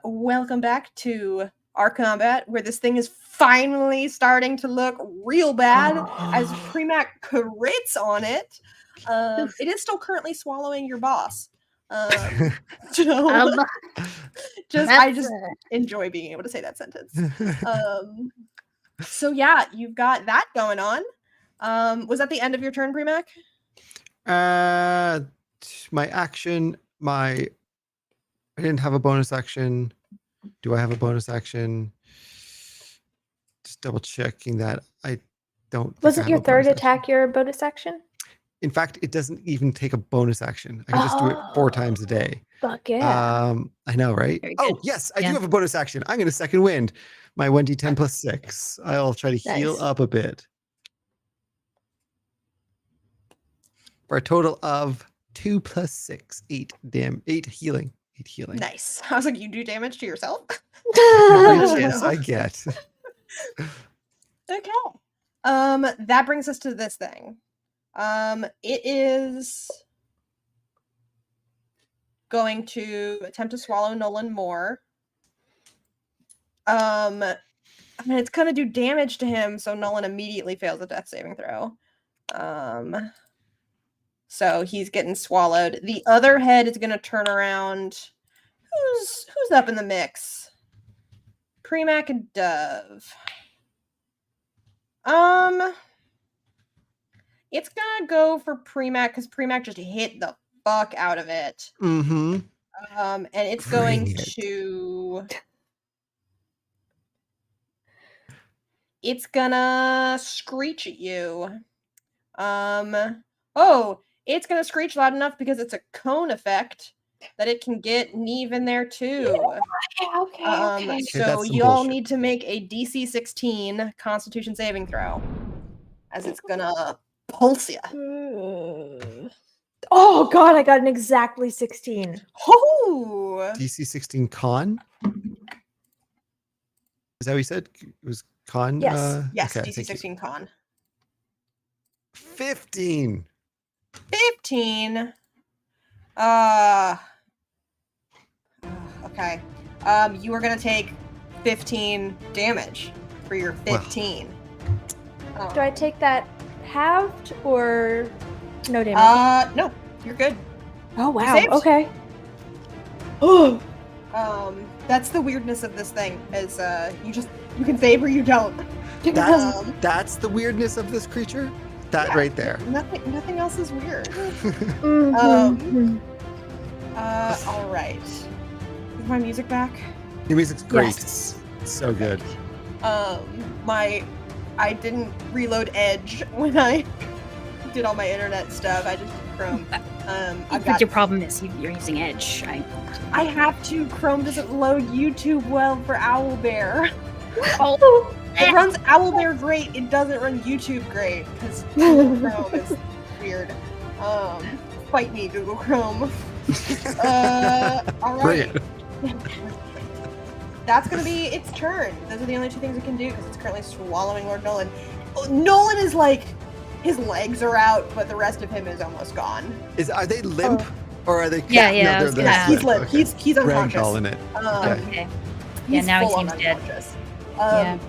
welcome back to our combat, where this thing is finally starting to look real bad as Premac crits on it. It is still currently swallowing your boss. I just enjoy being able to say that sentence. So yeah, you've got that going on. Was that the end of your turn, Premac? My action, I didn't have a bonus action. Do I have a bonus action? Just double checking that. I don't. Wasn't your third attack your bonus action? In fact, it doesn't even take a bonus action. I can just do it 4 times a day. Fuck yeah. I know, right? Oh, yes, I do have a bonus action. I'm going to second wind. My 1d10 plus 6. I'll try to heal up a bit. For a total of 2 plus 6, 8 healing. 8 healing. Nice. I was like, you do damage to yourself? Yes, I get. Okay. That brings us to this thing. It is going to attempt to swallow Nolan more. It's gonna do damage to him, so Nolan immediately fails a death saving throw. So he's getting swallowed. The other head is gonna turn around. Who's up in the mix? Premac and Dove. It's gonna go for Premac because Premac just hit the fuck out of it. Mm-hmm. And it's going to. It's gonna screech at you. It's gonna screech loud enough because it's a cone effect that it can get Neve in there too. Okay. So you all need to make a DC 16 Constitution saving throw, as it's gonna pulse you. Oh god, I got an exactly 16. Oh! DC 16 con? Is that what you said? It was con? Yes. Yes, okay, DC 16 con. 15. 15. Okay. You are gonna take 15 damage for your 15. Wow. Do I take that halved or no damage? No, you're good. Oh wow. Okay. Oh. That's the weirdness of this thing. Is you can save or you don't. That's the weirdness of this creature. That right there. Nothing else is weird. All right. Is my music back? Your music's great. Yes. It's so good. I didn't reload Edge when I did all my internet stuff. I just did Chrome. Your problem is you're using Edge. I have to. Chrome doesn't load YouTube well for Owlbear. It runs Owlbear great. It doesn't run YouTube great because Chrome is weird. Fight me, Google Chrome. All right. That's gonna be its turn. Those are the only 2 things it can do because it's currently swallowing Lord Nolan. Nolan is like, his legs are out, but the rest of him is almost gone. Are they limp or are they? Yeah. No, He's limp. Okay. He's unconscious. Ragdoll in it. Okay. Yeah, now he seems dead.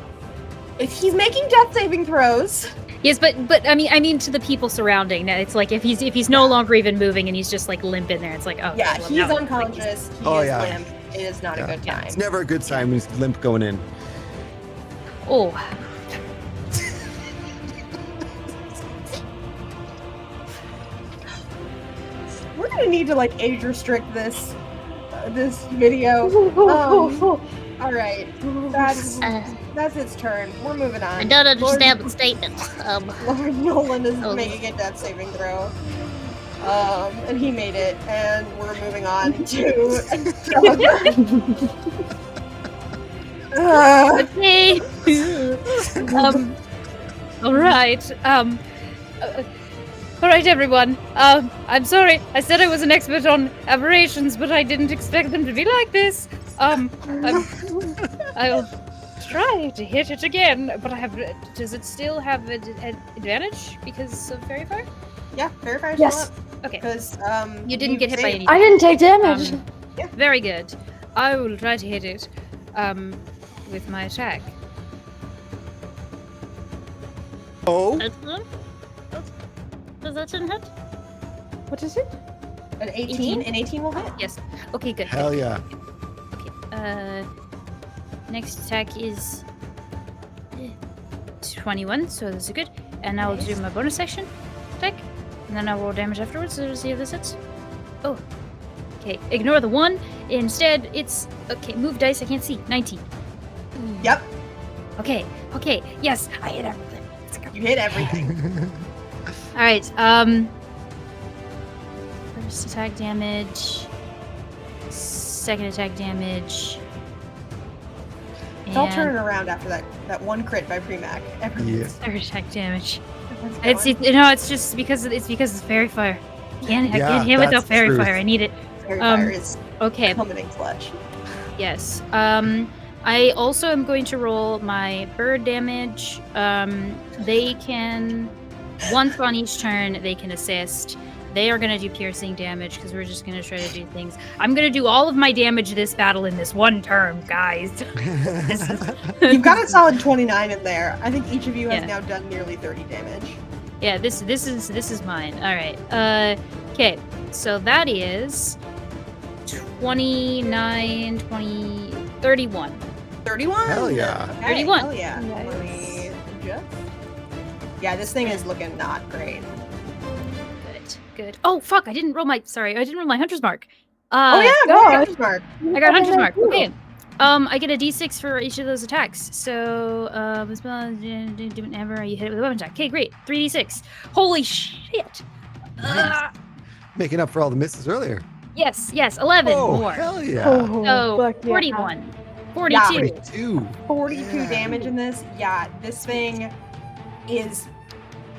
If he's making death saving throws. Yes, but I mean to the people surrounding. It's like if he's no longer even moving and he's just like limp in there. It's like he's unconscious. He is limp. It is not a good time. It's never a good sign when he's limp going in. Oh. We're gonna need to age restrict this video. All right, that's its turn. We're moving on. I don't understand the statement. Lord Nolan is making a death saving throw. And he made it, and we're moving on to Okay. All right. All right, everyone. I'm sorry. I said I was an expert on aberrations, but I didn't expect them to be like this. I'll try to hit it again, but does it still have an advantage because of Fairy Fire? Yeah, Fairy Fire's yes. still up. Okay. Because you didn't get hit by anything. I didn't take damage. Very good. I will try to hit it with my attack. Oh, Does that hit? What is it? An 18? An 18 will hit. Yes. Okay, good. hell yeah. Okay. Next attack is 21, so this is good. And I will do my bonus action attack, and then I'll roll damage afterwards to see if this hits. Oh. Okay, ignore the 1. Instead, it's... Okay, move dice, I can't see. 19. Yep. Okay, yes, I hit everything. Let's go. You hit everything. Alright, first attack damage, second attack damage, It's all and turning around after that one crit by Premac. Yeah. third attack damage. It's It's just because it's fairy fire. I can't hit without that's fairy truth. fire. I need it. Fairy fire is Okay. plummeting clutch. Yes. I also am going to roll my bird damage. They can once on each turn they can assist. They are going to do piercing damage because we're just going to try to do things. I'm going to do all of my damage this battle in this one turn, guys. You've got a solid 29 in there. I think each of you has Yeah. now done nearly 30 damage. Yeah, this is mine. All right. Okay. So that is 29, 20, 31. 31? Hell yeah. Okay, 31. Hell yeah. Nice. Let me adjust. Yeah, this thing is looking not great. Good. Oh fuck! I didn't roll my hunter's mark. Oh yeah, go God. ahead, Mark. I got a hunter's mark. Okay. I get a d6 for each of those attacks. So, whenever you hit it with a weapon attack. Okay, great. 3d6. Holy shit! Making up for all the misses earlier. Yes, 11 Oh, more. hell yeah. Oh, So, fuck yeah. 41. 42. 42. 42 Yeah. damage in this. Yeah, this thing is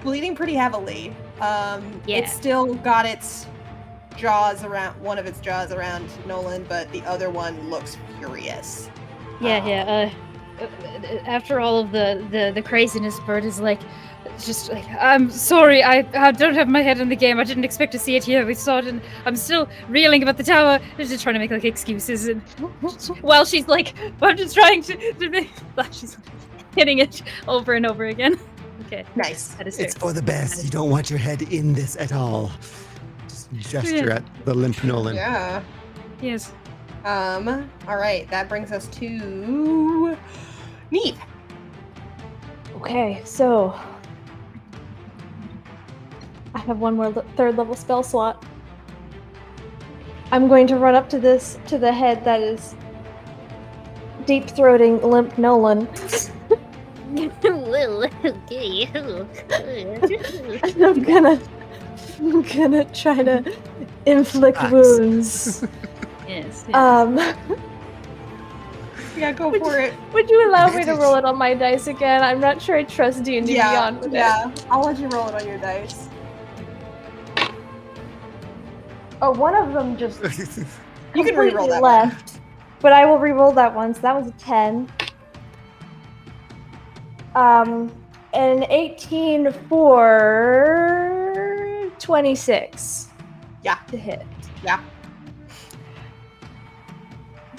bleeding pretty heavily. Yeah. It's still got its jaws around, one of its jaws around Nolan, but the other one looks furious. Yeah. After all of the craziness, Bird is like, just like, I'm sorry, I don't have my head in the game. I didn't expect to see it here. We saw it, and I'm still reeling about the tower. She's just trying to make like excuses, and while she's like, I'm just trying to make. She's hitting it over and over again. Okay, Nice. that is It's fair. for the best. You don't want your head in this at all. Just gesture Yeah. at the limp Nolan. Yeah. Yes. All right, that brings us to Neve. Okay, so I have one more third level spell slot. I'm going to run up to the head that is deep throating limp Nolan. Okay. And I'm gonna try to inflict Axe. wounds. Yes. Yeah, go for it. Would you allow me to Advantage. roll it on my dice again? I'm not sure I trust D&D Beyond with it. Yeah. I'll let you roll it on your dice. Oh, one of them just You can re-roll completely that left, but I will re-roll that one. So that was a 10. An 18 for 26. Yeah. To hit. Yeah.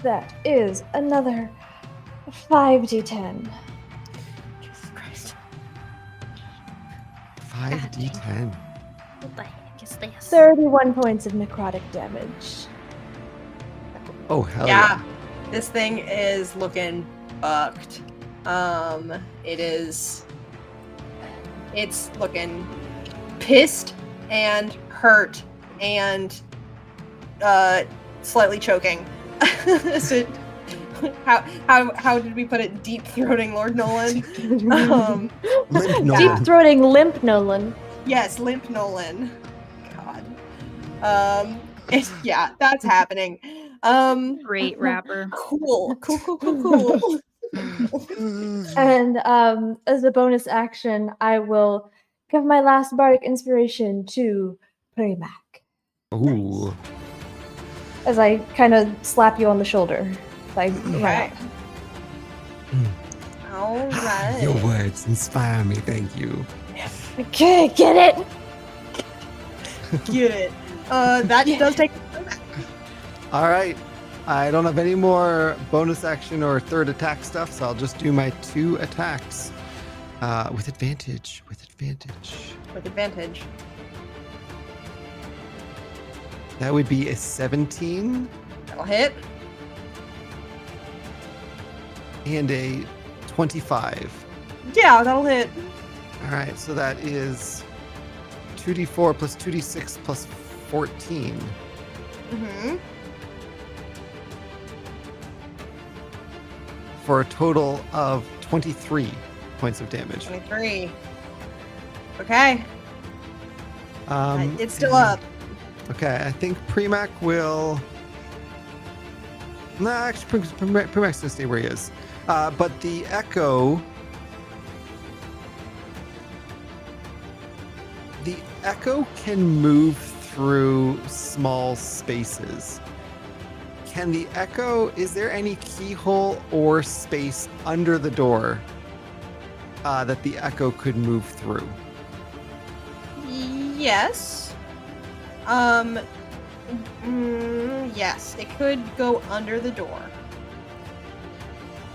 That is another 5d10. Jesus Christ. 5d10. What the heck is this? 31 points of necrotic damage. Oh, hell yeah. Yeah. This thing is looking fucked. It's looking pissed and hurt and slightly choking. So, how did we put it? Deep throating Lord Nolan. Limp Nolan. Deep throating limp Nolan. Yes, limp Nolan. God. Yeah, that's happening. Great rapper. Cool. And as a bonus action, I will give my last bardic inspiration to Premac Ooh. as I kind of slap you on the shoulder. Like, Okay. All right. Your words inspire me, thank you. Okay, get it? Get it. That does take. All right. I don't have any more bonus action or third attack stuff, so I'll just do my 2 attacks with advantage. With advantage. With advantage. That would be a 17 That'll hit. and a 25. Yeah, that'll hit. All right, so that is 2d4 plus 2d6 plus 14. Mm-hmm. For a total of 23 points of damage. 23. Okay. It's still and- up. Okay, I think Premac will. Nah, actually, Primac's gonna stay where he is. But the Echo. The Echo can move through small spaces. Can the Echo? Is there any keyhole or space under the door that the Echo could move through? Yes. Yes, it could go under the door.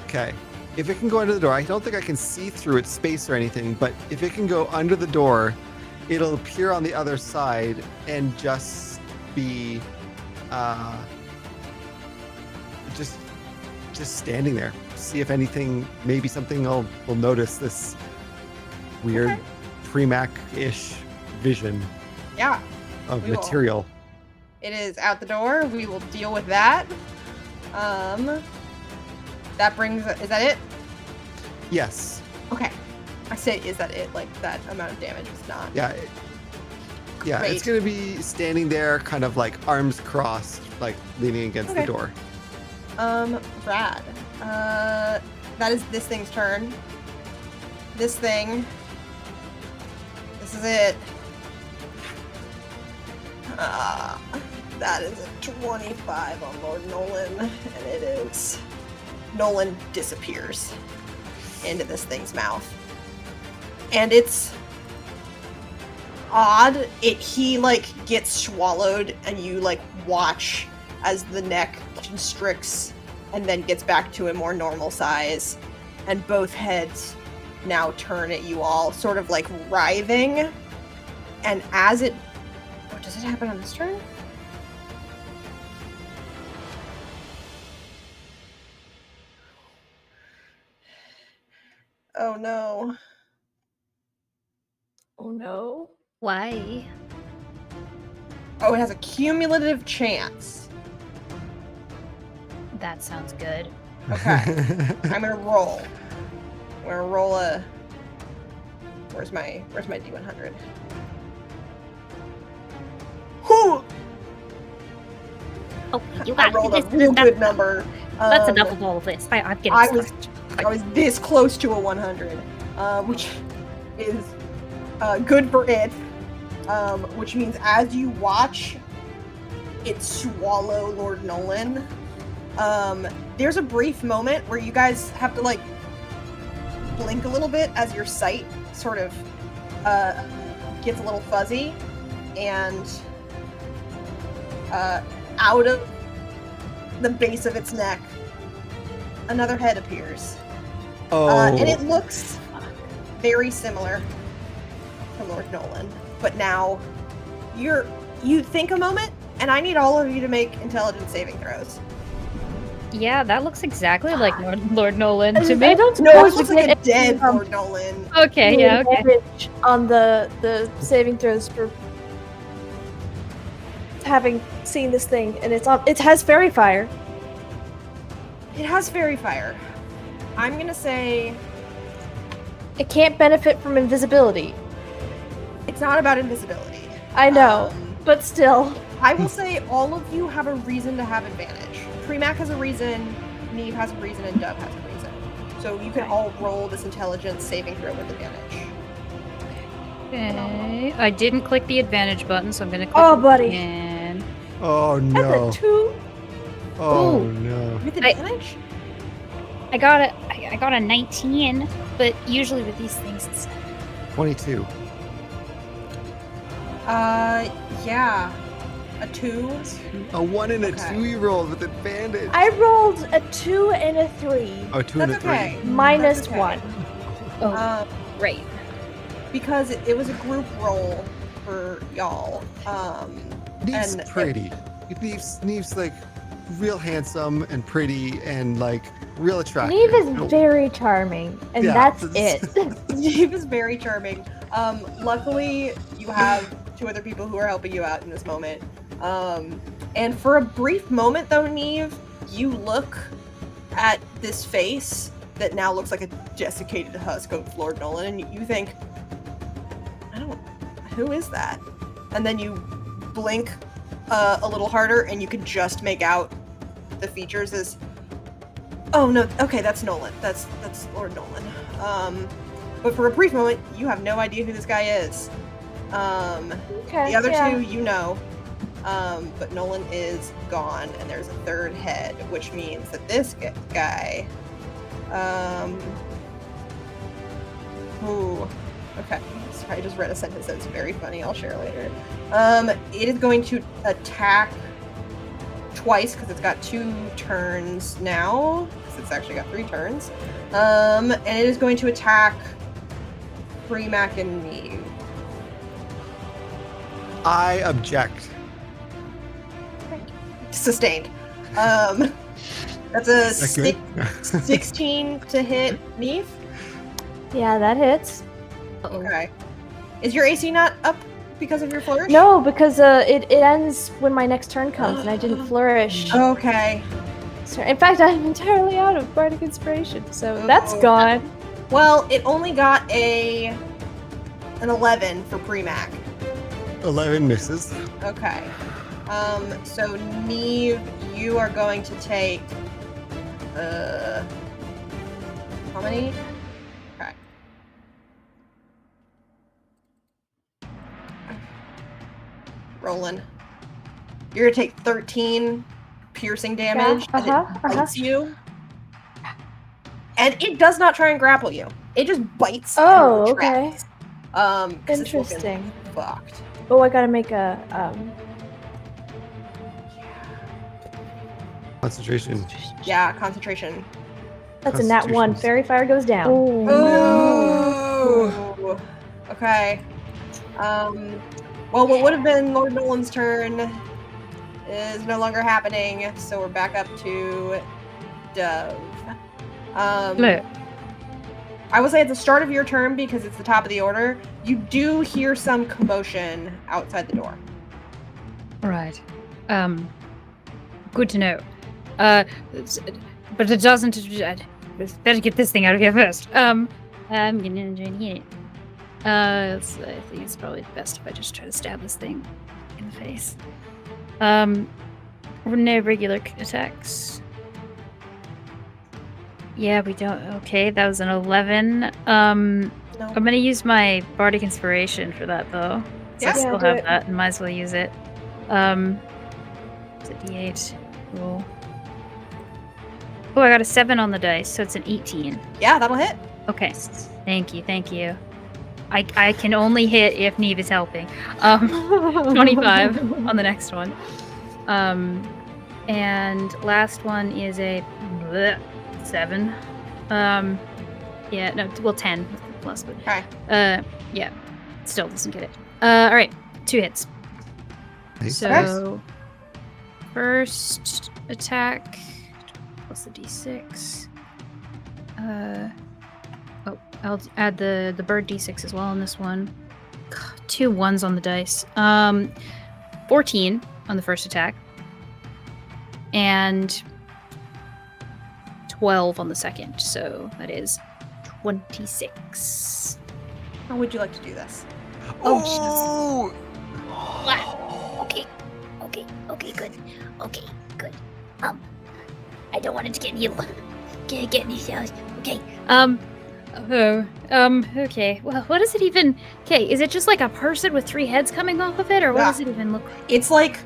Okay. If it can go under the door, I don't think I can see through its space or anything, but if it can go under the door, it'll appear on the other side and just be just standing there. See if anything, maybe something will notice this weird Okay. Premac-ish vision Yeah, of we will. material. it is out the door. We will deal with that. That brings. Is that it? Yes. Okay. I say, is that it? Like that amount of damage is not. Yeah. Yeah, it's Great. gonna be standing there, kind of like arms crossed, like leaning against the Okay. door. Rad. That is this thing's turn. This thing. This is it. That is a 25 on Lord Nolan, and it is. Nolan disappears into this thing's mouth. And it's odd. He like gets swallowed, and you like watch as the neck constricts and then gets back to a more normal size, and both heads now turn at you all, sort of like writhing. And as it does it happen on this turn? Oh no. Oh no. Why? Oh, it has a cumulative chance. That sounds good. Okay. I'm gonna roll. I'm gonna roll a. Where's my D100? Whew! Oh, you I got rolled a this. real good number. That's enough of all of this. I'm getting I was stressed. I was this close to a 100, which is good for it. Which means as you watch it swallow Lord Nolan, there's a brief moment where you guys have to like blink a little bit as your sight sort of gets a little fuzzy, and out of the base of its neck, another head appears. And it looks very similar to Lord Nolan, but now you think a moment, and I need all of you to make intelligence saving throws. Yeah, that looks exactly like Lord Nolan to me. I don't No, suppose it looks we like a get dead any, Lord Nolan. Okay, yeah, okay. advantage on the saving throws for having seen this thing, and it has fairy fire. It has fairy fire. I'm gonna say It can't benefit from invisibility. it's not about invisibility. I know, but still. I will say all of you have a reason to have advantage. Premac has a reason, Neve has a reason, and Dub has a reason. So you can all roll this intelligence saving throw with advantage. Okay. I didn't click the advantage button, so I'm gonna click Oh, it buddy. again. Oh That's no. a 2. Oh Ooh. no. With advantage? I got a 19, but usually with these things it's 22. Yeah. A 2? A 1 and a Okay. 2 you rolled with advantage. I rolled a 2 and a 3. Oh, 2 and a That's 3. okay. Minus That's okay. 1. Oh, right. Because it was a group roll for y'all. Neve's and pretty. Neve's like real handsome and pretty and like real attractive. Neve is very charming, and Yeah, that's this- it. Neve is very charming. Luckily, you have 2 other people who are helping you out in this moment. And for a brief moment, though, Neve, you look at this face that now looks like a desiccated husk of Lord Nolan, and you think, who is that? And then you blink a little harder, and you can just make out the features as, oh no, okay, that's Nolan. That's Lord Nolan. But for a brief moment, you have no idea who this guy is. Okay, The other yeah. 2, you know. But Nolan is gone, and there's a 3rd head, which means that this guy. Ooh. Okay. I just read a sentence that's very funny. I'll share later. It is going to attack twice because it's got 2 turns now. Because it's actually got 3 turns. And it is going to attack Premac and me. I object. Sustained. That's a Is that good? 16 to hit Neve. Yeah, that hits. Uh-oh. Okay. Is your AC not up because of your flourish? No, because it ends when my next turn comes, and I didn't flourish. Okay. So, in fact, I'm entirely out of Bardic Inspiration, so that's Oh. gone. Well, it only got an 11 for Premac. 11 misses. Okay. So Neve, you are going to take how many? Okay. Roland. You're gonna take 13 piercing damage as it bites you. And it does not try and grapple you. It just bites. Oh, and okay. retracts. 'Cause it's looking Interesting. fucked. Oh, I gotta make a Concentration. Yeah, concentration. that's a nat 1. Constitution's- Fairy fire goes down. Oh. Okay. Well, what would have been Lord Nolan's turn is no longer happening, so we're back up to Dove. Look. I will say at the start of your turn, because it's the top of the order, you do hear some commotion outside the door. Right. Good to know. But it doesn't. Better get this thing out of here first. I'm gonna enjoy it. I think it's probably best if I just try to stab this thing in the face. No regular attacks. Yeah, we don't. Okay, that was an 11. No. I'm gonna use my Bardic Inspiration for that though. So I Yeah. still Yeah, do have it. that and might as well use it. It's a D8. Roll. Oh, I got a 7 on the dice, so it's an 18. Yeah, that'll hit. Okay. Thank you. I can only hit if Neve is helping. 25 on the next one. And last one is a 7. Yeah, no, well 10 plus, but Okay. yeah, still doesn't get it. All right, 2 hits. Nice. So first attack plus the d6. I'll add the bird d6 as well on this one. 2 1s on the dice. 14 on the first attack, and 12 on the second. So that is 26. How would you like to do this? Oh, Okay, good. Okay, good. I don't want it to get you. Get me. Okay. Okay. Well, what is it even? Okay, is it just like a person with 3 heads coming off of it, or what Yeah. does it even look like? It's like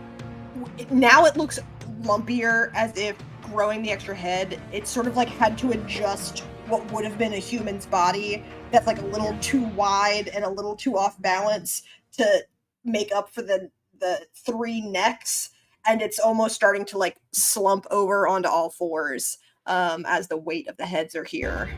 now it looks lumpier, as if growing the extra head, it sort of like had to adjust what would have been a human's body that's like a little too wide and a little too off balance to make up for the the 3 necks, and it's almost starting to like slump over onto all fours as the weight of the heads are here.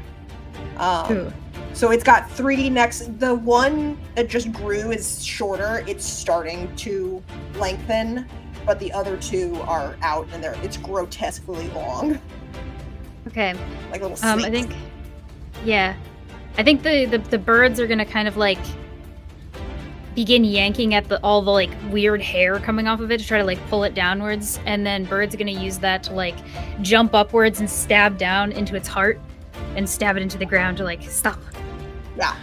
So it's got 3 necks. The one that just grew is shorter. It's starting to lengthen, but the other 2 are out, and it's grotesquely long. Okay. Like little snakes. I think the birds are gonna kind of like begin yanking at all the like weird hair coming off of it to try to like pull it downwards, and then Bird's gonna use that to like jump upwards and stab down into its heart and stab it into the ground to like stop. Yeah,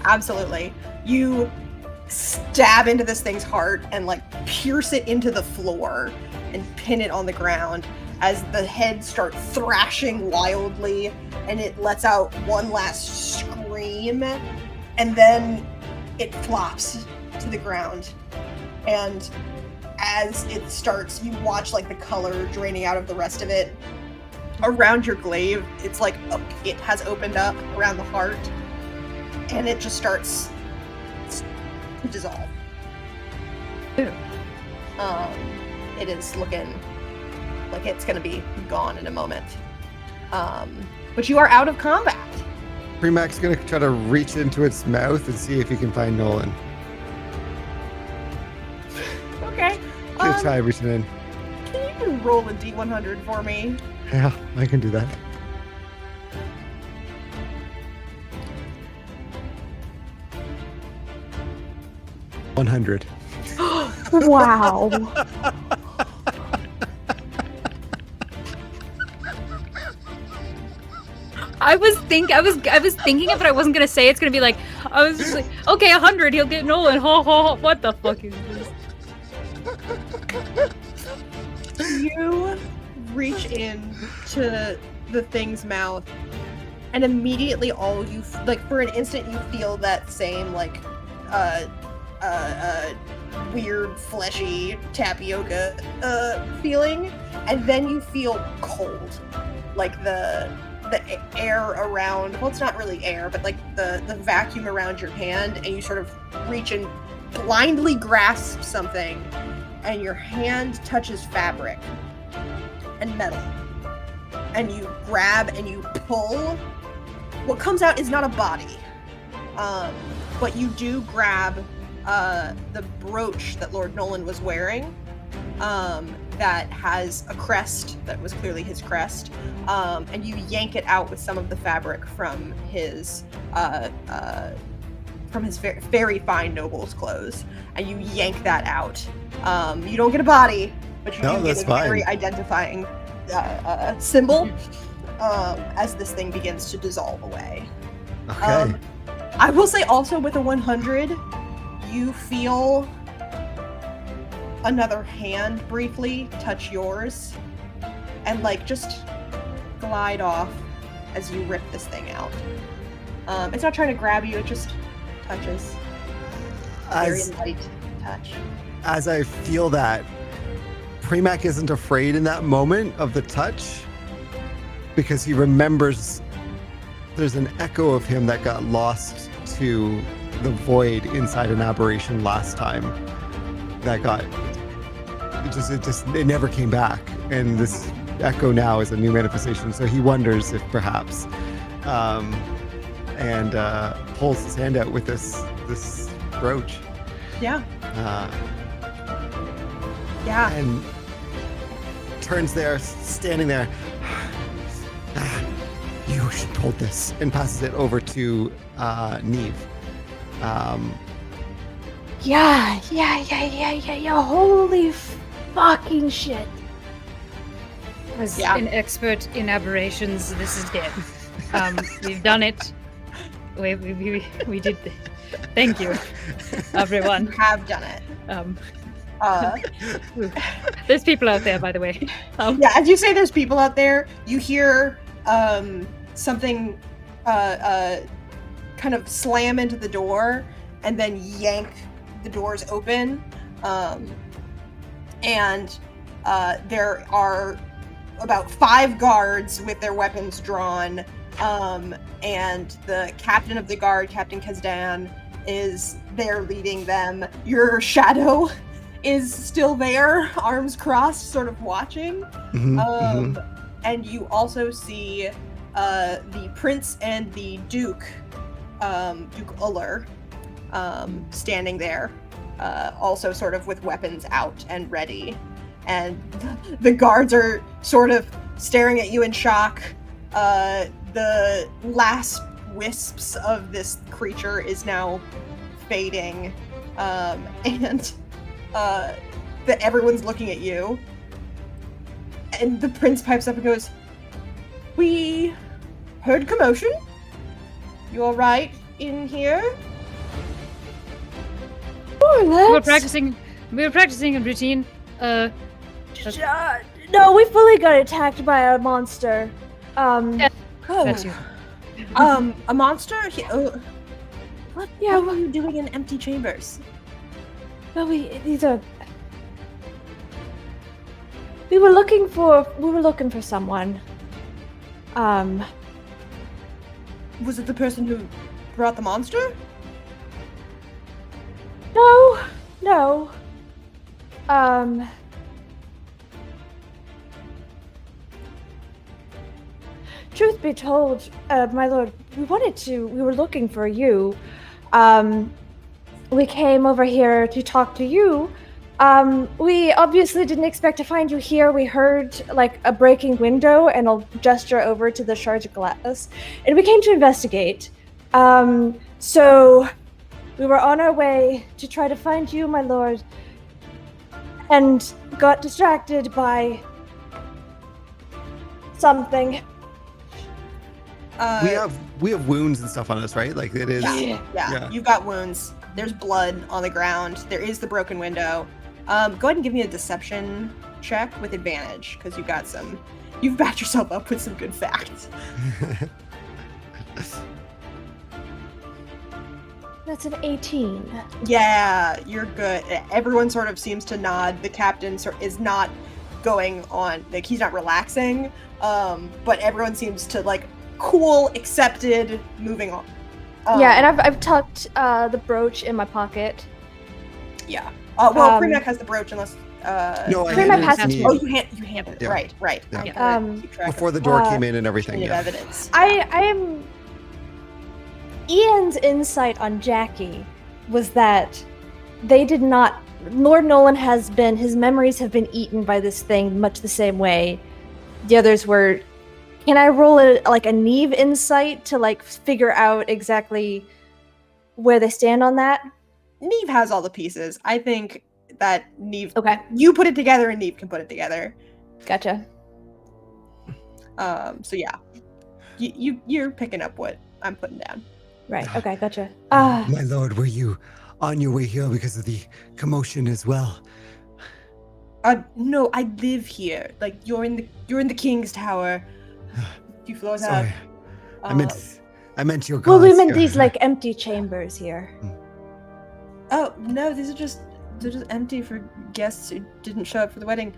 absolutely. You stab into this thing's heart and like pierce it into the floor and pin it on the ground as the head starts thrashing wildly, and it lets out one last scream, and then it flops to the ground. And as it starts, you watch like the color draining out of the rest of it. Around your glaive, it's like a pit has opened up around the heart, and it just starts to dissolve. It is looking like it's going to be gone in a moment. But you are out of combat. Primac's going to try to reach into its mouth and see if he can find Nolan. Okay. Just try reaching in. Can you roll a D100 for me? Yeah, I can do that. $100. Wow. I was thinking it, but I wasn't gonna say it's gonna be like I was just like, okay, 100, he'll get Nolan. Ho ho ho! What the fuck is this? You reach in to the thing's mouth, and immediately all you like for an instant you feel that same like weird fleshy tapioca feeling, and then you feel cold, like the air around, well, it's not really air, but like the vacuum around your hand, and you sort of reach and blindly grasp something, and your hand touches fabric and metal, and you grab and you pull. What comes out is not a body, but you do grab the brooch that Lord Nolan was wearing, that has a crest that was clearly his crest, and you yank it out with some of the fabric from his very fine noble's clothes, and you yank that out. You don't get a body, but you do get a very identifying symbol as this thing begins to dissolve away. Okay. I will say also with a 100, you feel another hand briefly touch yours and like just glide off as you rip this thing out. It's not trying to grab you, it just touches. Very light touch. As I feel that, Premac isn't afraid in that moment of the touch because he remembers there's an echo of him that got lost to the void inside an aberration last time. That got it never came back, and this echo now is a new manifestation. So he wonders if perhaps, and pulls his hand out with this brooch. Yeah. And turns there, standing there. You should hold this, and passes it over to Neve. Yeah. Holy fucking shit. As an expert in aberrations, this is dead. We've done it. We did. Thank you, everyone. You have done it. There's people out there, by the way. Yeah, as you say there's people out there, you hear something kind of slam into the door and then yank the doors open, and there are about 5 guards with their weapons drawn, and the captain of the guard, Captain Kazdan, is there leading them. Your shadow is still there, arms crossed, sort of watching. And you also see the prince and the Duke, Duke Uller, standing there, also sort of with weapons out and ready. And the guards are sort of staring at you in shock. The last wisps of this creature is now fading, and everyone's looking at you. And the prince pipes up and goes, "We heard commotion. You all right in here?" More or less. We were practicing a routine. No, we fully got attacked by a monster. That's you. A monster? What Yeah, were you doing in empty chambers? No, these are. We were looking for someone. Was it the person who brought the monster? No. Truth be told, my lord, we were looking for you. We came over here to talk to you. We obviously didn't expect to find you here. We heard like a breaking window and a gesture over to the shards of glass, and we came to investigate. So we were on our way to try to find you, my lord, and got distracted by something. We have wounds and stuff on us, right? Like it is. Yeah. You've got wounds. There's blood on the ground. There is the broken window. Go ahead and give me a deception check with advantage, because you've backed yourself up with some good facts. That's an 18. Yeah, you're good. Everyone sort of seems to nod. The captain is not going on, like he's not relaxing, but everyone seems to like cool, accepted, moving on. Yeah, and I've tucked the brooch in my pocket. Yeah. Well, Premac has the brooch, unless. No, I Premac has handed it to. to Oh, you. you handed it. Yeah. Right. Yeah. Keep track Before of the door came in and everything. chain of Yeah. evidence. I am. Ian's insight on Jackie was that they did not. Lord Nolan his memories have been eaten by this thing much the same way the others were. Can I roll a Neve insight to like figure out exactly where they stand on that? Neve has all the pieces. I think that Neve. Okay, You put it together, and Neve can put it together. gotcha. So yeah, you're picking up what I'm putting down. Right. Okay, gotcha. My lord, were you on your way here because of the commotion as well? No, I live here. Like you're in the King's Tower. A few floors up. Sorry, I meant your guards. Well, we meant here. these like empty chambers here. Oh no, they're just empty for guests who didn't show up for the wedding.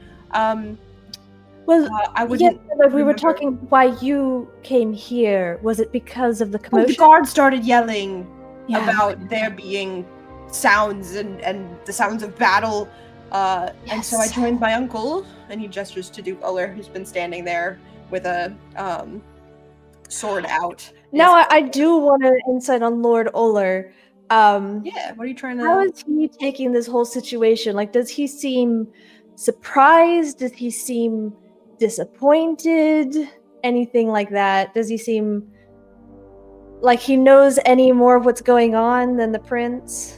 Well, I wouldn't. yeah, but we were remember. talking why you came here. Was it because of the Oh, commotion? the guards started yelling Yeah. about there being sounds and the sounds of battle. And so I Yes. joined my uncle, and he gestures to Duke Uller, who's been standing there with a sword out. Now I do want an insight on Lord Uller. Yeah, what are you trying to? How is he taking this whole situation? Like, does he seem surprised? Does he seem disappointed? Anything like that? Does he seem like he knows any more of what's going on than the prince?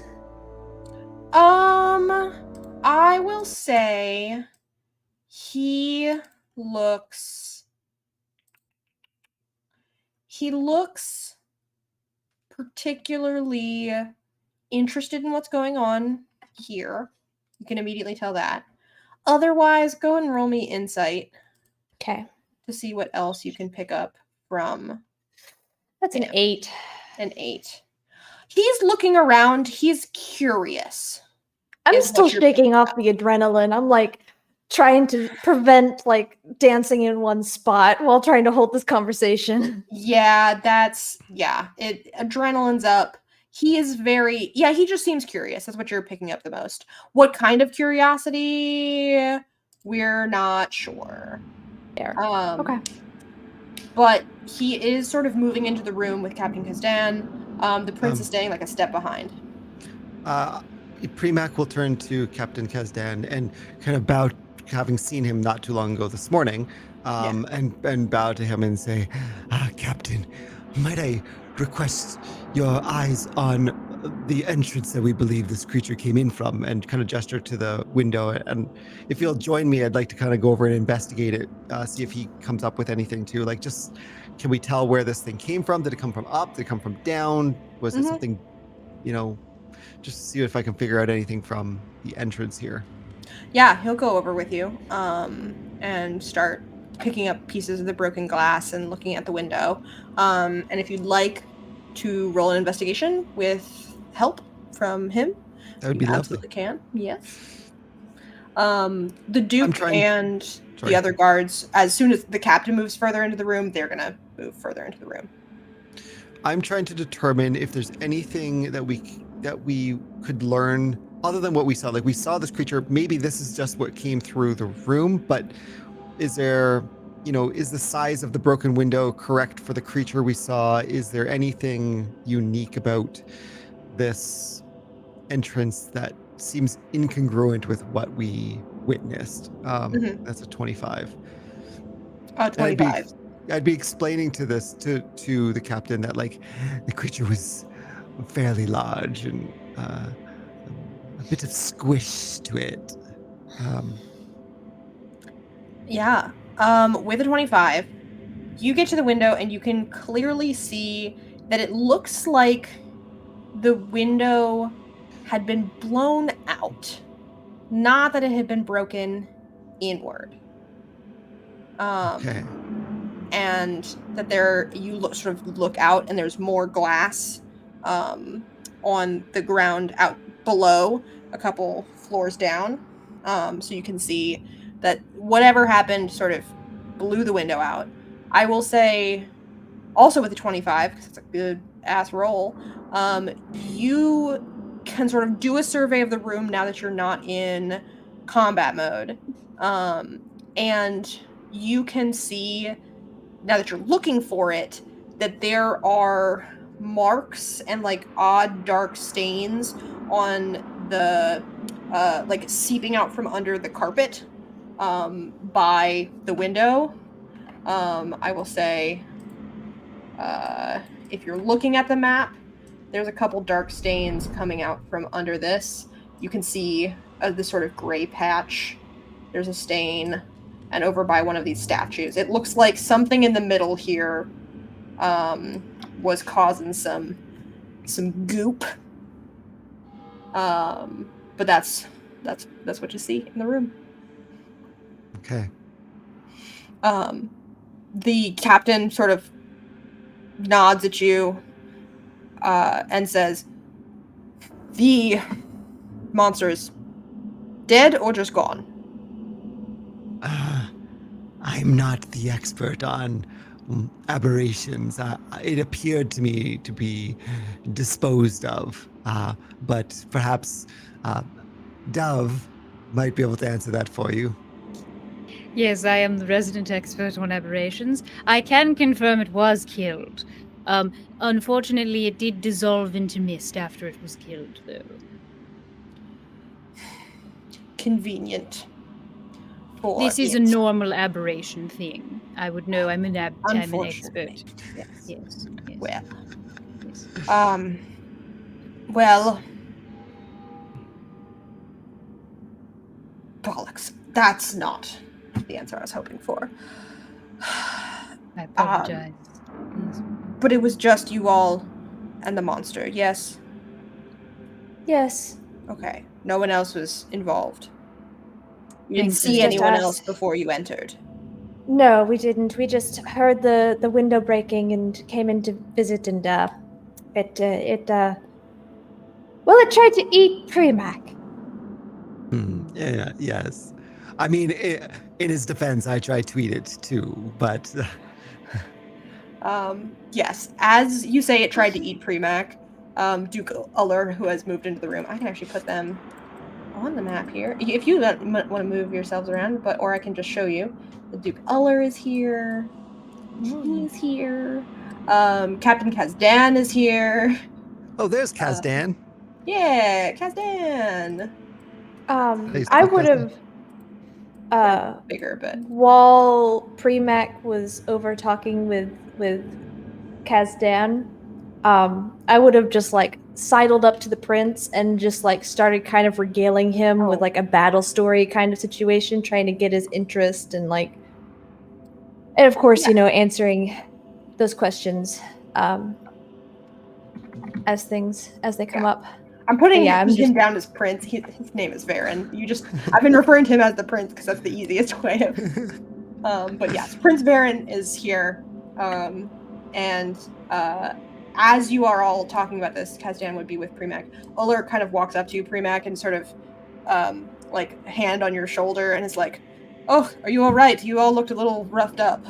I will say he looks particularly interested in what's going on here. You can immediately tell that. Otherwise, go and roll me insight Okay, to see what else you can pick up from that's an Yeah. 8. an 8. He's looking around. He's curious. I'm Is still what you're shaking picking off the adrenaline. I'm like trying to prevent like dancing in one spot while trying to hold this conversation. Yeah, adrenaline's up. He is very, he just seems curious. That's what you're picking up the most. What kind of curiosity? We're not sure. There. Okay. But he is sort of moving into the room with Captain Kazdan. The prince is staying like a step behind. Premac will turn to Captain Kazdan and kind of bow, having seen him not too long ago this morning, and bow to him and say, Captain, might I request your eyes on the entrance that we believe this creature came in from, and kind of gesture to the window. And if you'll join me, I'd like to kind of go over and investigate it, see if he comes up with anything too. Like, just, can we tell where this thing came from? Did it come from up? Did it come from down? Was it something, just see if I can figure out anything from the entrance here. Yeah, he'll go over with you and start picking up pieces of the broken glass and looking at the window. And if you'd like to roll an investigation with help from him, that would be lovely. Absolutely can. Yes. The Duke and the other guards, as soon as the captain moves further into the room, they're going to move further into the room. I'm trying to determine if there's anything that we could learn other than what we saw. Like, we saw this creature, maybe this is just what came through the room, but is there, is the size of the broken window correct for the creature we saw? Is there anything unique about this entrance that seems incongruent with what we witnessed? That's a 25. 25. I'd be explaining to this to the captain that, like, the creature was fairly large and a bit of squish to it. With a 25, you get to the window and you can clearly see that it looks like the window had been blown out, not that it had been broken inward. Okay. And that you look out and there's more glass on the ground out below, a couple floors down. So you can see that whatever happened sort of blew the window out. I will say, also with the 25, because it's a good ass roll, you can sort of do a survey of the room now that you're not in combat mode. And you can see, now that you're looking for it, that there are marks and like odd dark stains on the like seeping out from under the carpet by the window. I will say, if you're looking at the map, there's a couple dark stains coming out from under this. You can see this sort of gray patch. There's a stain. And over by one of these statues. It looks like something in the middle here was causing some goop. But that's what you see in the room. Okay. The captain sort of nods at you and says, "The monster is dead or just gone?" I'm not the expert on aberrations. It appeared to me to be disposed of, but perhaps Dove might be able to answer that for you. Yes, I am the resident expert on aberrations. I can confirm it was killed. Unfortunately, it did dissolve into mist after it was killed, though. Convenient. This is a normal aberration thing. I would know. I'm an expert. Yes. Well. Yes. Well. Bollocks. That's not the answer I was hoping for. I apologize. Yes. But it was just you all and the monster, yes? Yes. Okay. No one else was involved. You didn't Thanks. see Just anyone us. else before you entered. No, we didn't. We just heard the window breaking and came in to visit, and it tried to eat Premac. Yeah, yes. I mean, in his defense, I tried to eat it too, but... Yes, as you say it tried to eat Premac, Duke Uller, who has moved into the room. I can actually put them on the map here. If you want to move yourselves around, or I can just show you. The Duke Uller is here. He's here. Captain Kazdan is here. Oh, there's Kazdan. Yeah, Kazdan. I would have bigger, but while Premac was over talking with Kazdan, I would have just like sidled up to the prince and just like started kind of regaling him with like a battle story kind of situation, trying to get his interest and of course, answering those questions as they come up. I'm putting him down as Prince. His name is Varen. I've been referring to him as the Prince because that's the easiest way of. But yes, Prince Varen is here, and as you are all talking about this, Kazdan would be with Premac. Uller kind of walks up to you, Premac, and sort of hand on your shoulder, and is like, "Oh, are you all right? You all looked a little roughed up."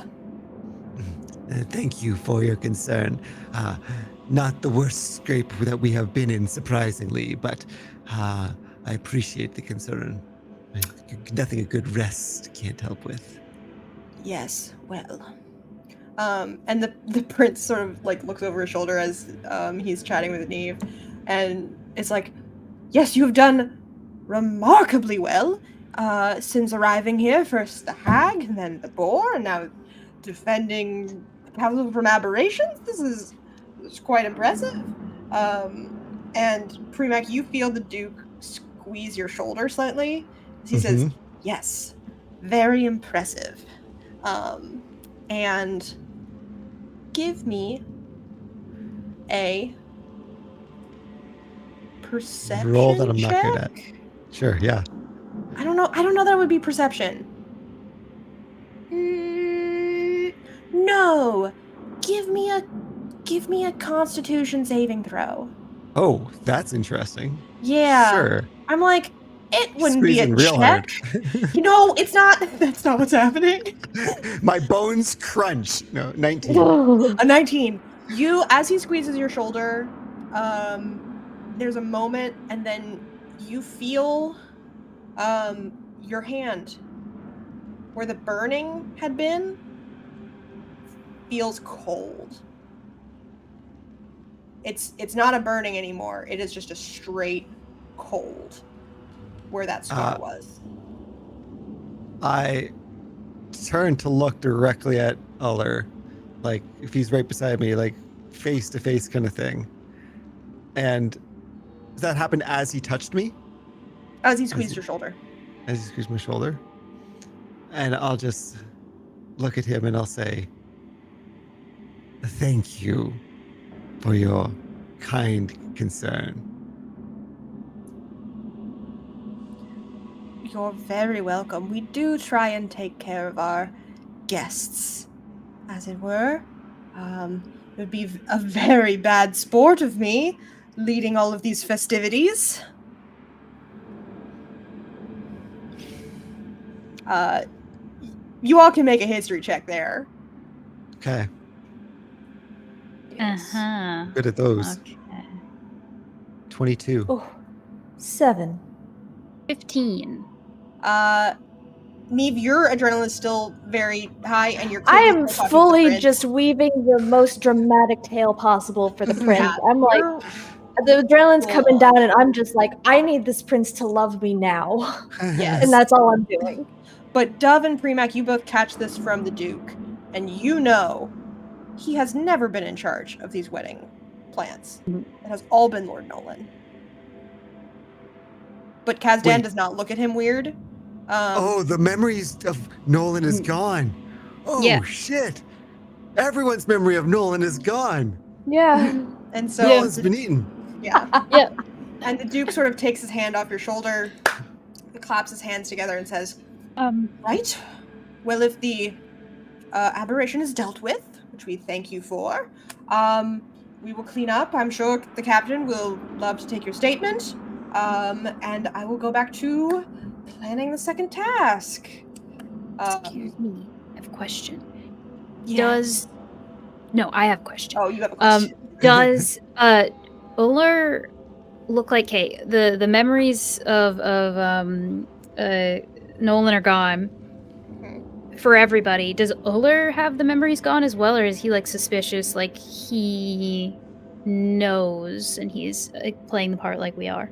Thank you for your concern. Not the worst scrape that we have been in, surprisingly, but I appreciate the concern. Nothing a good rest can't help with. Yes, well. And the prince sort of looks over his shoulder as he's chatting with Neve, and it's like, yes, you have done remarkably well since arriving here. First the hag, and then the boar, and now defending the castle from aberrations. This is quite impressive. And Premac, you feel the Duke squeeze your shoulder slightly as he says, yes, very impressive. And give me a perception roll that I'm check? not good at. Sure, yeah. I don't know that it would be perception. No. Give me a Constitution saving throw. Oh, that's interesting. Yeah. Sure. I'm like, it wouldn't be a Squeezing real check. hard. It's not. That's not what's happening. My bones crunch. No, 19. A 19. As he squeezes your shoulder, there's a moment, and then you feel your hand where the burning had been feels cold. It's not a burning anymore. It is just a straight cold where that scar was. I turn to look directly at Uller, like if he's right beside me, like face to face kind of thing. And does that happen as he touched me? As he squeezed your shoulder. As he squeezed my shoulder. And I'll just look at him and I'll say, thank you for your kind concern. You're very welcome. We do try and take care of our guests, as it were. It would be a very bad sport of me leading all of these festivities. You all can make a history check there. Okay. Uh-huh. Good at those. Okay. 22. Oh, 7. 15. Neve, your adrenaline is still very high, and your I am still talking to the fully prince. just weaving the most dramatic tale possible for the prince. Yeah, I'm like, the adrenaline's coming down, and I'm just like, I need this prince to love me now. Yes. And that's all I'm doing. But Dove and Premac, you both catch this from the Duke, and you know he has never been in charge of these wedding plans. It has all been Lord Nolan. But Kazdan does not look at him weird. The memories of Nolan is gone. Oh, Yeah. shit. Everyone's memory of Nolan is gone. Yeah. And so Nolan's been eaten. Yeah. Yeah. And the Duke sort of takes his hand off your shoulder, and claps his hands together and says, right. Well, if the aberration is dealt with, which we thank you for, we will clean up. I'm sure the captain will love to take your statement. And I will go back to planning the second task. Excuse me. I have a question. Yeah. No, I have a question. Oh, you have a question. Uller look like the memories of Nolan are gone for everybody. Does Uller have the memories gone as well, or is he like suspicious, like he knows and he's playing the part like we are?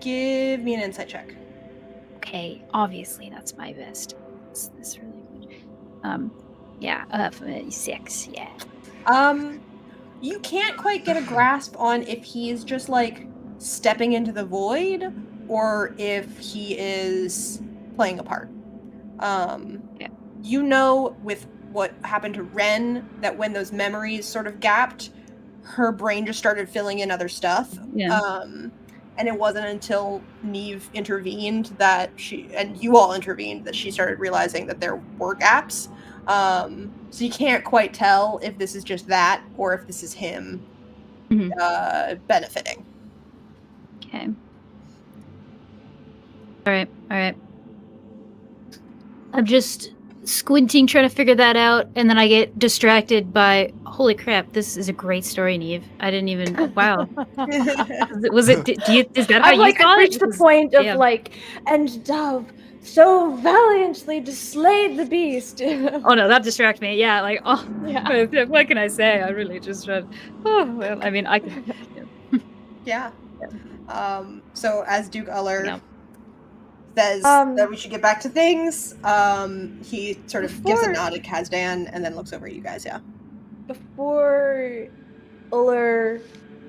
Give me an insight check. Okay, obviously that's my best. That's really good. Yeah, 6. Yeah. You can't quite get a grasp on if he's just like stepping into the void or if he is playing a part. Yeah. You know, with what happened to Ren, that when those memories sort of gapped, her brain just started filling in other stuff. Yeah. And it wasn't until Neve intervened and you all intervened, that she started realizing that there were gaps. So you can't quite tell if this is just that or if this is him benefiting. Okay. All right. I'm just squinting, trying to figure that out, and then I get distracted by, holy crap, this is a great story, Neve. I didn't even, wow. Is that how I'm you like, thought I it? reached the point of Yeah. like, and Dove so valiantly slayed the beast. Oh no, that distracted me. Yeah, like, oh, Yeah. what can I say? I really just read. Oh, well, I mean, I can. Yeah. So as Duke Uller Yeah. says that we should get back to things, he sort of gives a Before- nod at Kazdan and then looks over at you guys. Yeah. Before Uller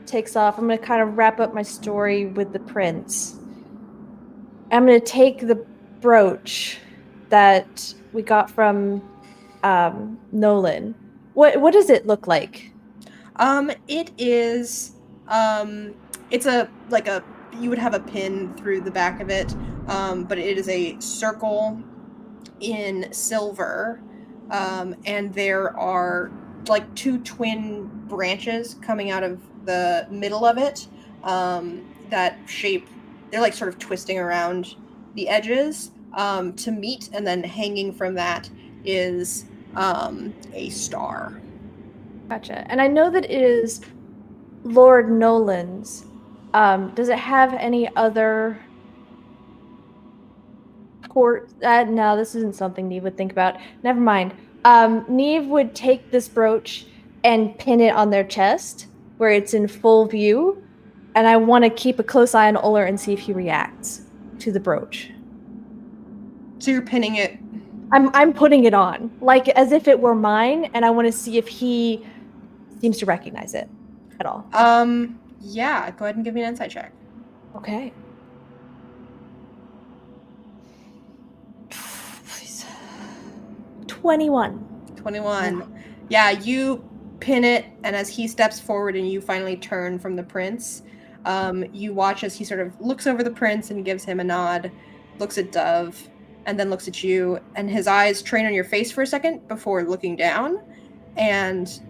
takes off, I'm going to kind of wrap up my story with the prince. I'm going to take the brooch that we got from Nolan. What does it look like? It is it's you would have a pin through the back of it, but it is a circle in silver, and there are like 2 twin branches coming out of the middle of it, that shape, they're like sort of twisting around the edges to meet, and then hanging from that is a star. Gotcha. And I know that it is Lord Nolan's. Does it have any other port? No, this isn't something Neve would think about. Never mind. Neve would take this brooch and pin it on their chest where it's in full view. And I want to keep a close eye on Uller and see if he reacts to the brooch. So you're pinning it. I'm putting it on, like as if it were mine, and I want to see if he seems to recognize it at all. Yeah, go ahead and give me an insight check. Okay. 21. 21. Yeah, you pin it, and as he steps forward and you finally turn from the prince, you watch as he sort of looks over the prince and gives him a nod, looks at Dove, and then looks at you, and his eyes train on your face for a second before looking down and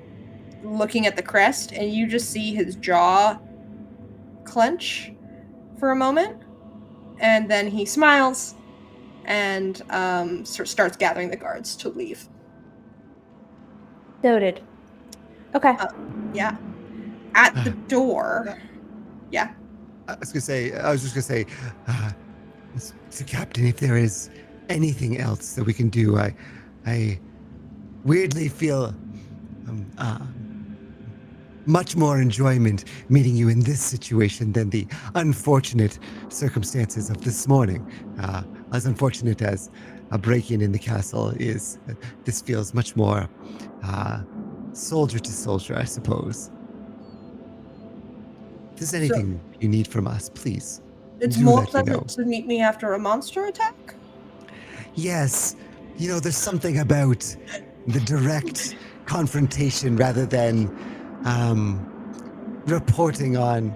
looking at the crest, and you just see his jaw clench for a moment, and then he smiles and starts gathering the guards to leave. Noted. Okay. Yeah. At the door. Yeah. I was just gonna say, so Captain, if there is anything else that we can do, I weirdly feel much more enjoyment meeting you in this situation than the unfortunate circumstances of this morning. As unfortunate as a break-in in the castle is, this feels much more soldier to soldier, I suppose. If there's anything you need from us, please. It's do more let me know. pleasant to meet me after a monster attack? Yes, there's something about the direct confrontation rather than reporting on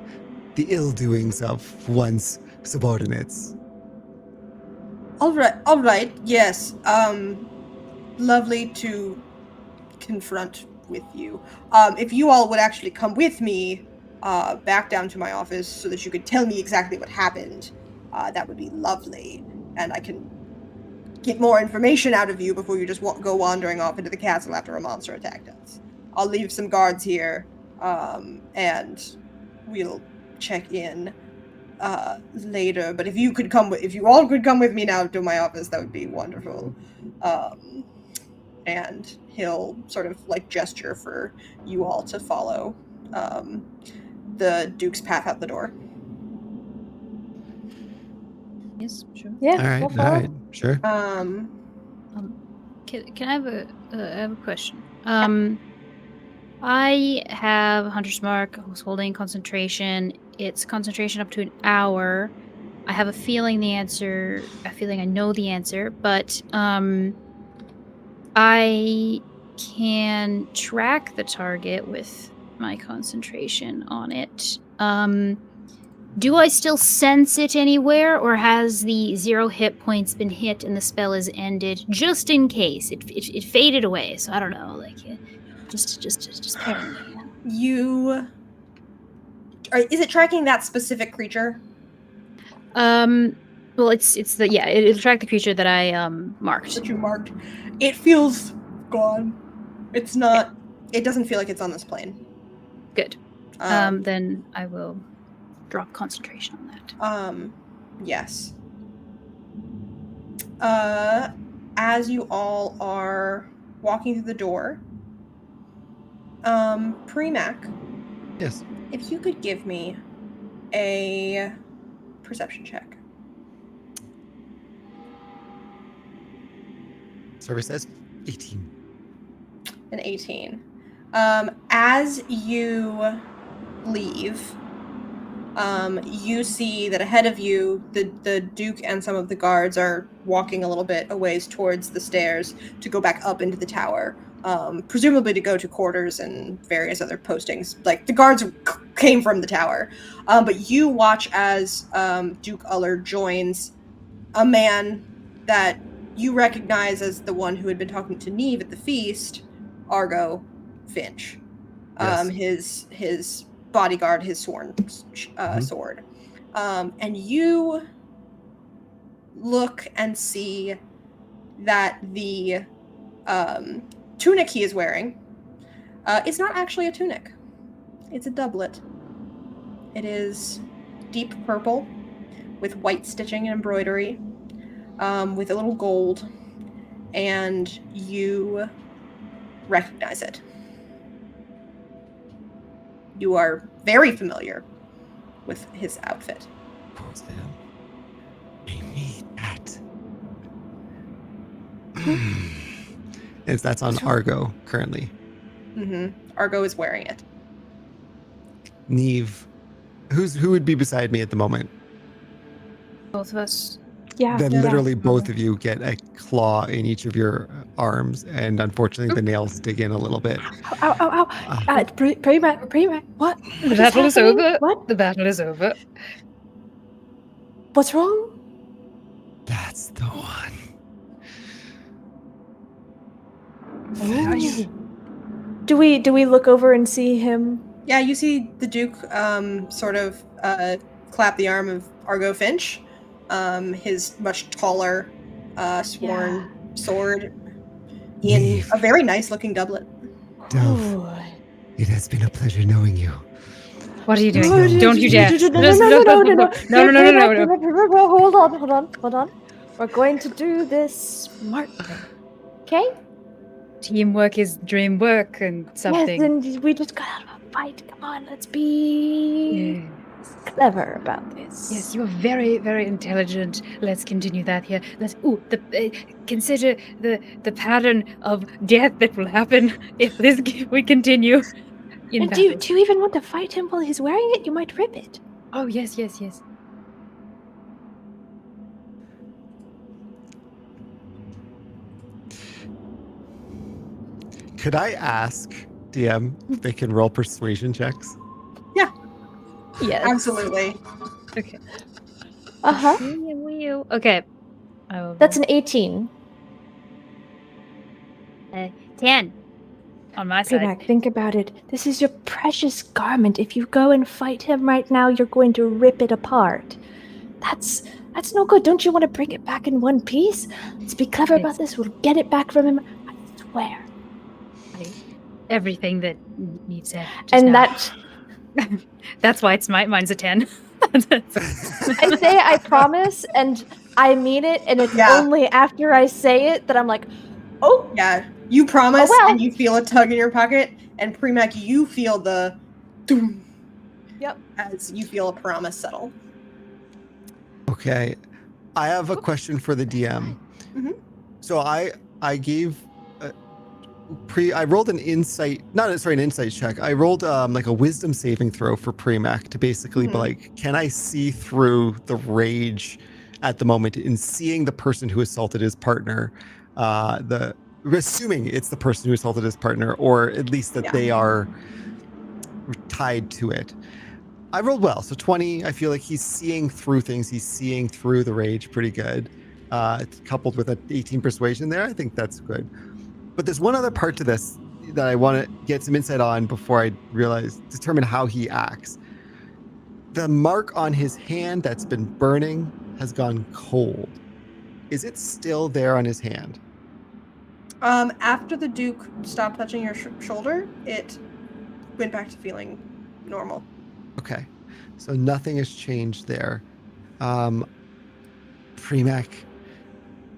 the ill doings of one's subordinates. All right, yes. Lovely to confront with you. If you all would actually come with me back down to my office so that you could tell me exactly what happened, that would be lovely. And I can get more information out of you before you just go wandering off into the castle after a monster attacked us. I'll leave some guards here, and we'll check in later. But if you all could come with me now to my office, that would be wonderful. And he'll sort of like gesture for you all to follow the Duke's path out the door. Yes, sure. Yeah. All right, sure. Can I have a question? I have Hunter's Mark. I was holding concentration. It's concentration up to an hour. I have a feeling I know the answer, but I can track the target with my concentration on it. Do I still sense it anywhere, or has the 0 hit points been hit and the spell is ended? Just in case it faded away, so I don't know. Like, just paranoid. Is it tracking that specific creature? Well, it'll track the creature that I marked. That you marked. It feels gone. It's not. It doesn't feel like it's on this plane. Good. Then I will drop concentration on that. Yes. As you all are walking through the door, Pre-Mac. Yes. If you could give me a perception check. Service says 18. An 18. As you leave, you see that ahead of you, the Duke and some of the guards are walking a little bit a ways towards the stairs to go back up into the tower, presumably to go to quarters and various other postings. Like, the guards came from the tower. But you watch as Duke Uller joins a man that you recognize as the one who had been talking to Neve at the feast, Argo Finch. Yes. His bodyguard, his sworn sword. And you look and see that the tunic he is wearing is not actually a tunic. It's a doublet. It is deep purple with white stitching and embroidery, with a little gold, and you recognize it. You are very familiar with his outfit. I need that. That's on Argo currently. Argo is wearing it. Neve, who would be beside me at the moment? Both of us. Yeah. Then literally both of you get a claw in each of your arms, and unfortunately the nails dig in a little bit. Ow. Pre-Mac, what? The battle is over. What? The battle is over. What's wrong? That's the one. Do we look over and see him? Yeah, you see the Duke sort of clap the arm of Argo Finch. His much taller sworn sword in a very nice looking doublet. Dove, it has been a pleasure knowing you. What are you doing? Don't you dare. No. Hold on. We're going to do this smartly. Okay? Teamwork is dream work and something. Yes, and we just got out of a fight. Come on, let's be clever about this. Yes, you are very, very intelligent. Let's continue that here. Consider the pattern of death that will happen if we continue. And do you even want to fight him while he's wearing it? You might rip it. Oh, yes. Could I ask DM if they can roll persuasion checks? Yeah. Yes. Absolutely. Okay. Uh-huh. Okay. That's an 18. 10 on my side. Pre-Mac, think about it. This is your precious garment. If you go and fight him right now, you're going to rip it apart. That's no good. Don't you want to bring it back in one piece? Let's be clever about this. We'll get it back from him. I swear. Everything that needs said. And now. That's why mine's a 10. I say I promise, and I mean it, and it's Yeah. only after I say it that I'm like, oh, Yeah, you promise, Oh, well. and you feel a tug in your pocket, and Premac, you feel the doom. Yep. As you feel a promise settle. Okay, I have a question for the DM. Mhm. So I gave I rolled an insight check. I rolled like a wisdom saving throw for Premac to basically be like, can I see through the rage at the moment in seeing the person who assaulted his partner, assuming it's the person who assaulted his partner, or at least that they are tied to it. I rolled well, so 20. I feel like he's seeing through things. He's seeing through the rage pretty good. Coupled with an 18 persuasion there, I think that's good. But there's one other part to this that I want to get some insight on before I determine how he acts. The mark on his hand that's been burning has gone cold. Is it still there on his hand? After the Duke stopped touching your shoulder, it went back to feeling normal. Okay, so nothing has changed there. Premac,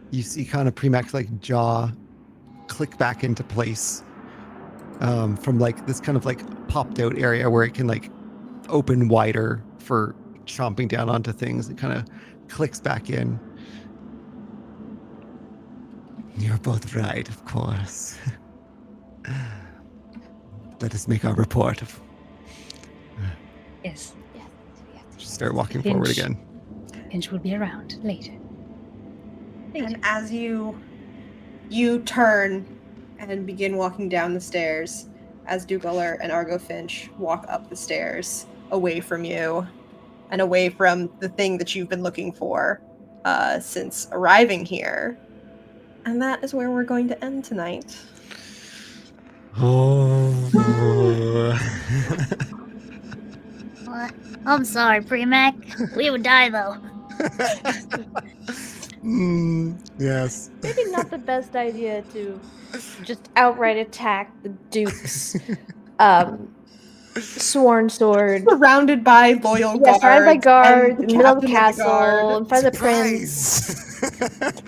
you see kind of Premac's like jaw click back into place from like this kind of like popped out area where it can like open wider for chomping down onto things. It kind of clicks back in. You're both right, of course. Let us make our report. Yes. Just start walking forward again. Finch will be around later. And as you turn and begin walking down the stairs, as Duke Uller and Argo Finch walk up the stairs away from you and away from the thing that you've been looking for since arriving here. And that is where we're going to end tonight. Oh. I'm sorry, Premac. We would die, though. Yes. maybe not the best idea to just outright attack the Duke's sworn sword. Surrounded by loyal guards. Surrounded by guards, and in the middle of the captain castle, in front of the Surprise! prince.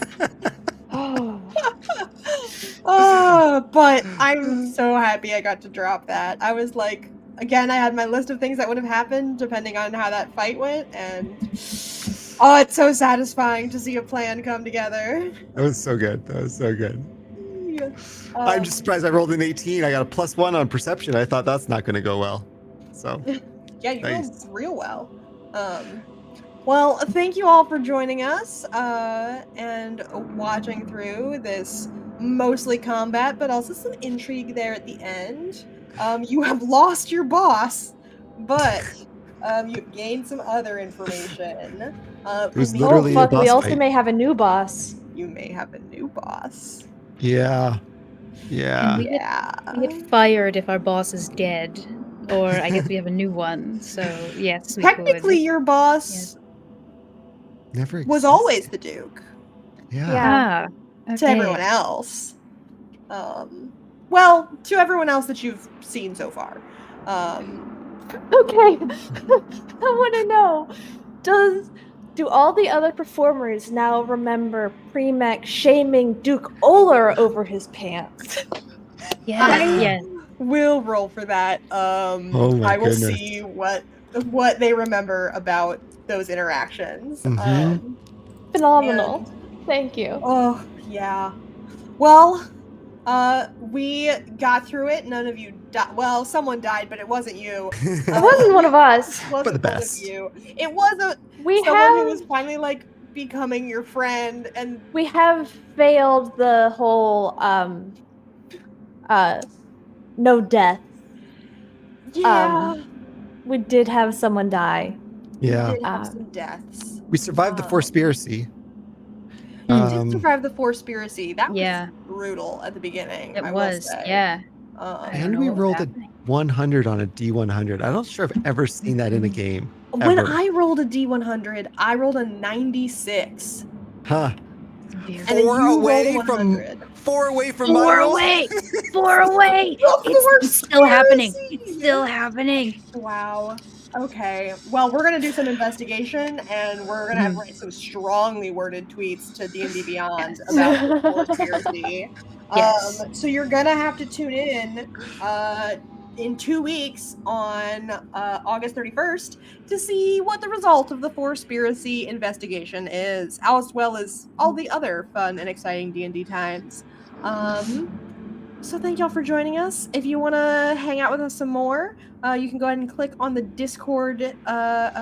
But I'm so happy I got to drop that. I was like, again, I had my list of things that would have happened depending on how that fight went, and it's so satisfying to see a plan come together. That was so good. Yeah. I'm just surprised I rolled an 18. I got a +1 on perception. I thought that's not going to go well. So yeah, you nice. rolled real well. Well, thank you all for joining us and watching through this mostly combat, but also some intrigue there at the end. You have lost your boss, but you've gained some other information. It was literally oh a fuck, boss we also fight. may have a new boss. You may have a new boss. Yeah. And we get fired if our boss is dead, or I guess we have a new one. So yes, we Technically, could. your boss Never was existed. always the Duke Yeah. to everyone else. Well, to everyone else that you've seen so far. Okay. I want to know, do all the other performers now remember Premac shaming Duke Uller over his pants? Yes. We'll roll for that. Oh my I will goodness. see what they remember about those interactions. Mhm. Phenomenal. Thank you. Oh, yeah. Well, we got through it. None of you died. Well, someone died, but it wasn't you. It wasn't one of us. It wasn't For the one of best. you. It was We someone who have was finally like becoming your friend, and we have failed the whole no death. We did have someone die. Yeah. we did have some deaths. We survived the Forspiracy. We did survive the Forspiracy. That Yeah. was brutal at the beginning. It I was. will say. Yeah. I And don't we know what's rolled a happening. 100 on a D100. I'm not sure I've ever seen that in a game. When ever. I rolled a D100, I rolled a 96. Huh. And then you roll 100. 4 away from my Four roll. away! 4 away! It's still happening. It's still happening. Wow. Okay. Well, we're gonna do some investigation, and we're gonna have to write some strongly worded tweets to D&D Beyond about the Force conspiracy. Yes. So you're gonna have to tune in 2 weeks on August 31st to see what the result of the Forspiracy investigation is, as well as all the other fun and exciting D&D times. So thank y'all for joining us. If you want to hang out with us some more, you can go ahead and click on the Discord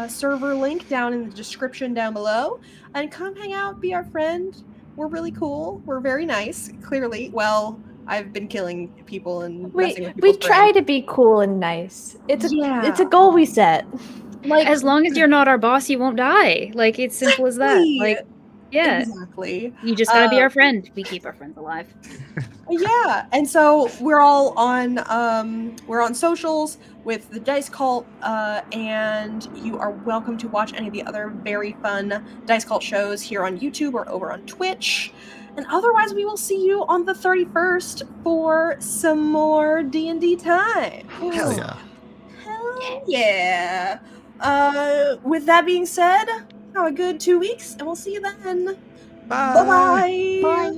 server link down in the description down below, and come hang out, be our friend. We're really cool. We're very nice, clearly. Well, I've been killing people and messing with We people's try brains. to be cool and nice. It's a Yeah. goal we set. Like, As long as you're not our boss, you won't die. Like, it's simple as that. Exactly. Like, yeah. exactly. You just gotta be our friend. We keep our friends alive. Yeah, and so we're all on socials with the Dice Cult, and you are welcome to watch any of the other very fun Dice Cult shows here on YouTube or over on Twitch. And otherwise, we will see you on the 31st for some more D&D time. Hell yeah. Hell yeah. With that being said, have a good 2 weeks, and we'll see you then. Bye. Bye-bye.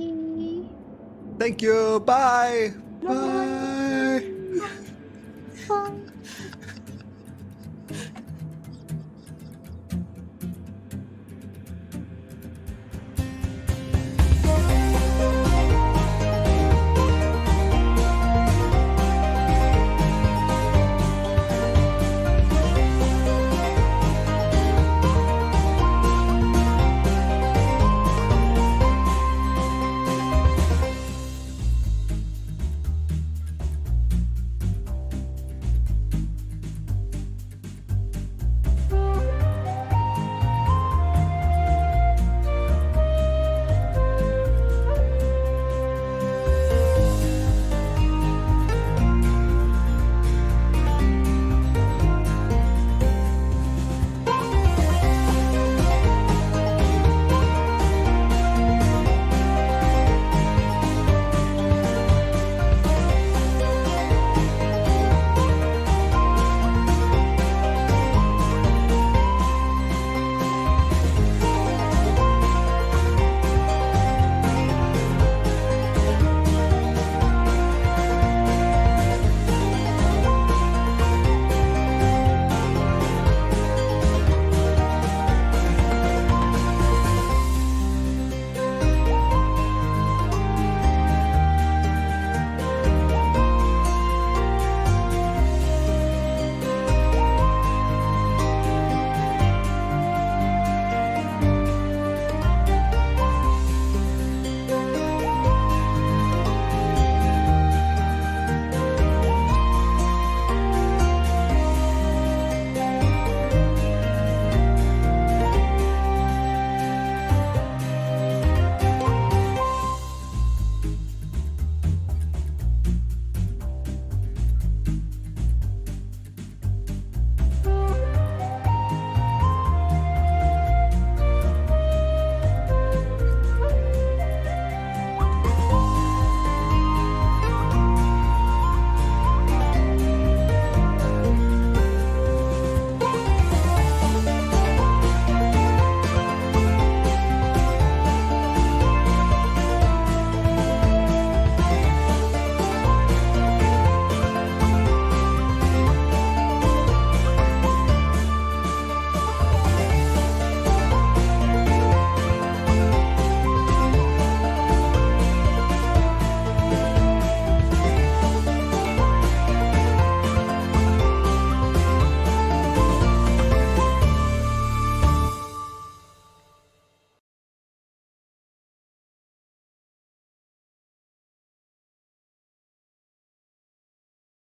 Thank you. Bye. Bye. Bye. Bye.